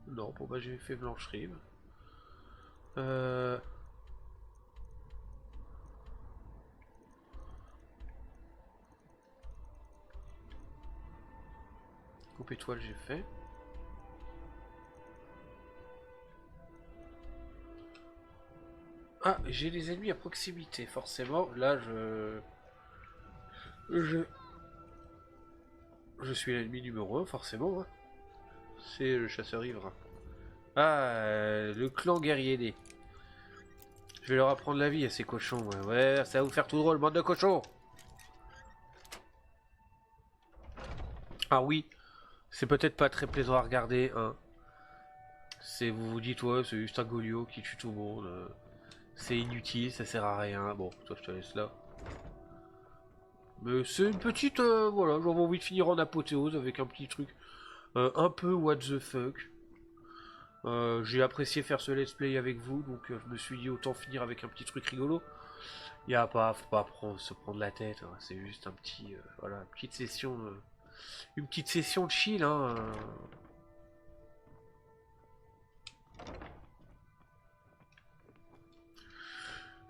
non, bon bah j'ai fait Blanche Rive. Coupe étoile j'ai fait. Ah, j'ai les ennemis à proximité, forcément. Là, je suis l'ennemi numéro 1, forcément. Hein. C'est le chasseur ivre. Ah, le clan guerrier des. Je vais leur apprendre la vie à ces cochons. Ouais, ça va vous faire tout drôle, bande de cochons. Ah oui, c'est peut-être pas très plaisant à regarder. Hein. Vous vous dites, ouais, c'est juste un Golio qui tue tout le monde. C'est inutile, ça sert à rien. Bon, toi je te laisse là. Mais c'est une petite... voilà, j'avais envie de finir en apothéose avec un petit truc un peu what the fuck. J'ai apprécié faire ce let's play avec vous, donc je me suis dit autant finir avec un petit truc rigolo. Il faut pas se prendre la tête, hein, c'est juste un petit... voilà, une petite session de chill, hein.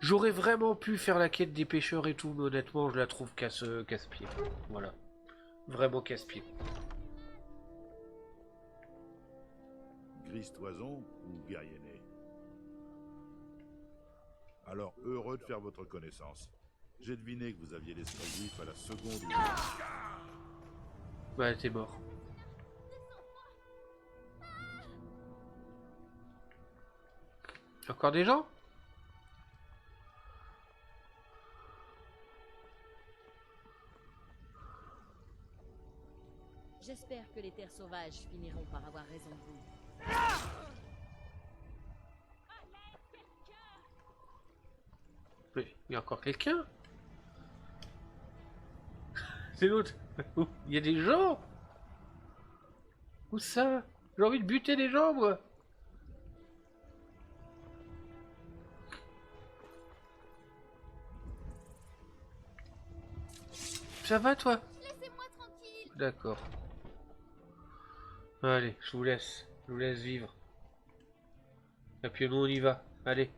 J'aurais vraiment pu faire la quête des pêcheurs et tout, mais honnêtement, je la trouve casse-pied. Voilà. Vraiment casse-pied. Grise Toison ou guerrier né? Alors, heureux de faire votre connaissance. J'ai deviné que vous aviez l'esprit vif à la seconde où... Bah, t'es mort. Encore des gens? J'espère que les terres sauvages finiront par avoir raison de vous. Mais il y a encore quelqu'un? C'est l'autre. Il y a des gens? Où ça? J'ai envie de buter des gens, moi. Ça va, toi? Laissez-moi tranquille. D'accord. Allez, je vous laisse vivre. Et puis nous on y va, allez.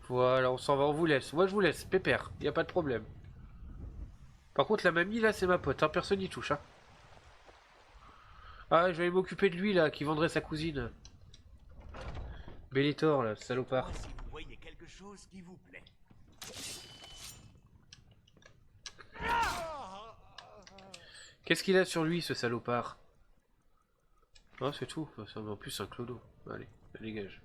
Voilà, on s'en va, on vous laisse. Moi je vous laisse, pépère, y a pas de problème. Par contre la mamie là c'est ma pote, hein, personne n'y touche. Hein. Ah, je vais m'occuper de lui là, qui vendrait sa cousine. Bellitor là, salopard. Si vous voyez quelque chose qui vous plaît. Qu'est-ce qu'il a sur lui, ce salopard? Ah, c'est tout. Ça en plus un clodo. Allez, dégage.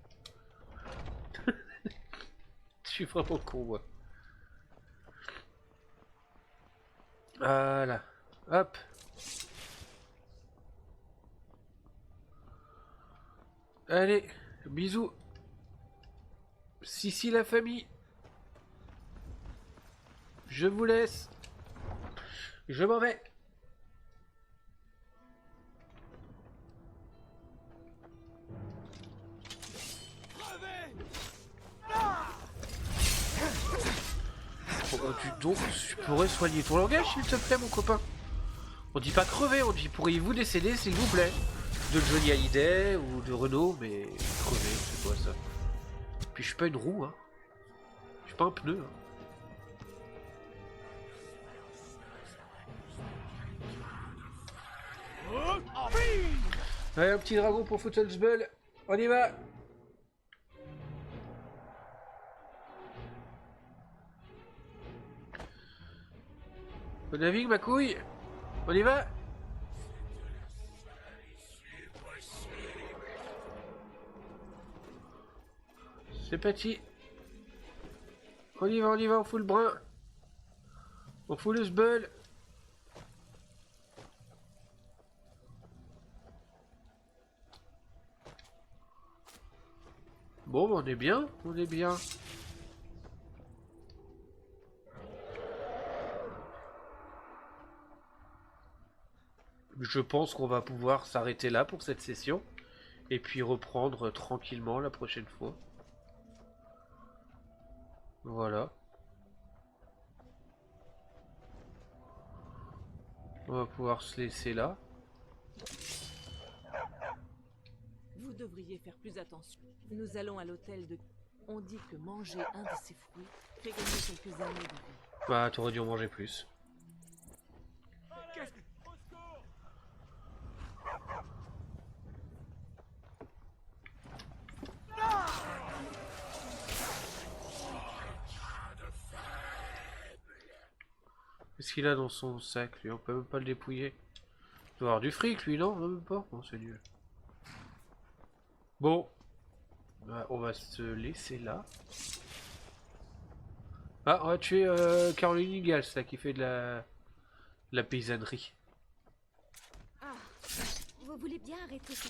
Je suis vraiment con, moi. Voilà. Hop. Allez, bisous. Si la famille. Je vous laisse. Je m'en vais. Donc, tu pourrais soigner ton langage, s'il te plaît, mon copain. On dit pas crever, on dit pourriez-vous décéder, s'il vous plaît. De Johnny Hallyday ou de Renault, mais crever, c'est quoi ça? Puis je suis pas une roue, hein. Je suis pas un pneu, hein. Allez, un petit dragon pour Footlesbull. On y va. On navigue, ma couille. On y va. C'est parti. On y va, on fout le brin. On fout le sbull. Bon, on est bien, on est bien. Je pense qu'on va pouvoir s'arrêter là pour cette session. Et puis reprendre tranquillement la prochaine fois. Voilà. On va pouvoir se laisser là. Vous devriez faire plus attention. Nous allons à l'hôtel de... On dit que manger un de ces fruits fait gagner quelques années de vie. Bah, t'aurais dû en manger plus. Qu'est-ce qu'il a dans son sac, lui? On peut même pas le dépouiller. Il doit avoir du fric, lui, non? Même pas? Non, c'est nul. Bon. Bah, on va se laisser là. Ah, on va tuer Caroline Ingalls, là, qui fait de la paysannerie. Ah, vous voulez bien arrêter tout ça?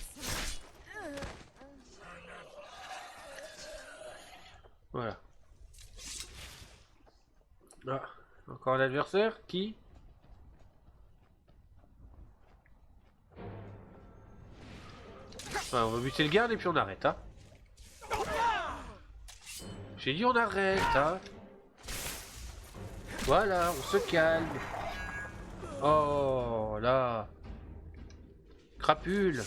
Voilà. Ah, encore un adversaire? Qui? Enfin, on va buter le garde et puis on arrête, hein. J'ai dit on arrête, hein. Voilà, on se calme. Oh là. Crapule.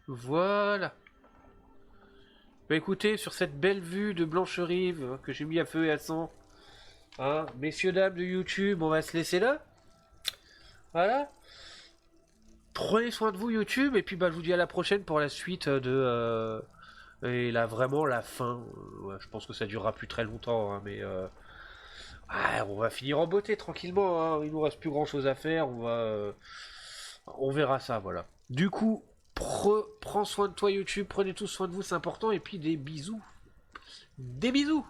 Voilà. Bah écoutez, sur cette belle vue de Blancherive que j'ai mis à feu et à sang, hein, messieurs dames de YouTube, on va se laisser là. Voilà. Prenez soin de vous YouTube et puis bah je vous dis à la prochaine pour la suite de et là vraiment la fin. Ouais, je pense que ça durera plus très longtemps, hein, mais on va finir en beauté tranquillement, hein. Il nous reste plus grand chose à faire, on verra ça, voilà. Du coup, prends soin de toi YouTube, prenez tous soin de vous, c'est important, et puis des bisous. Des bisous.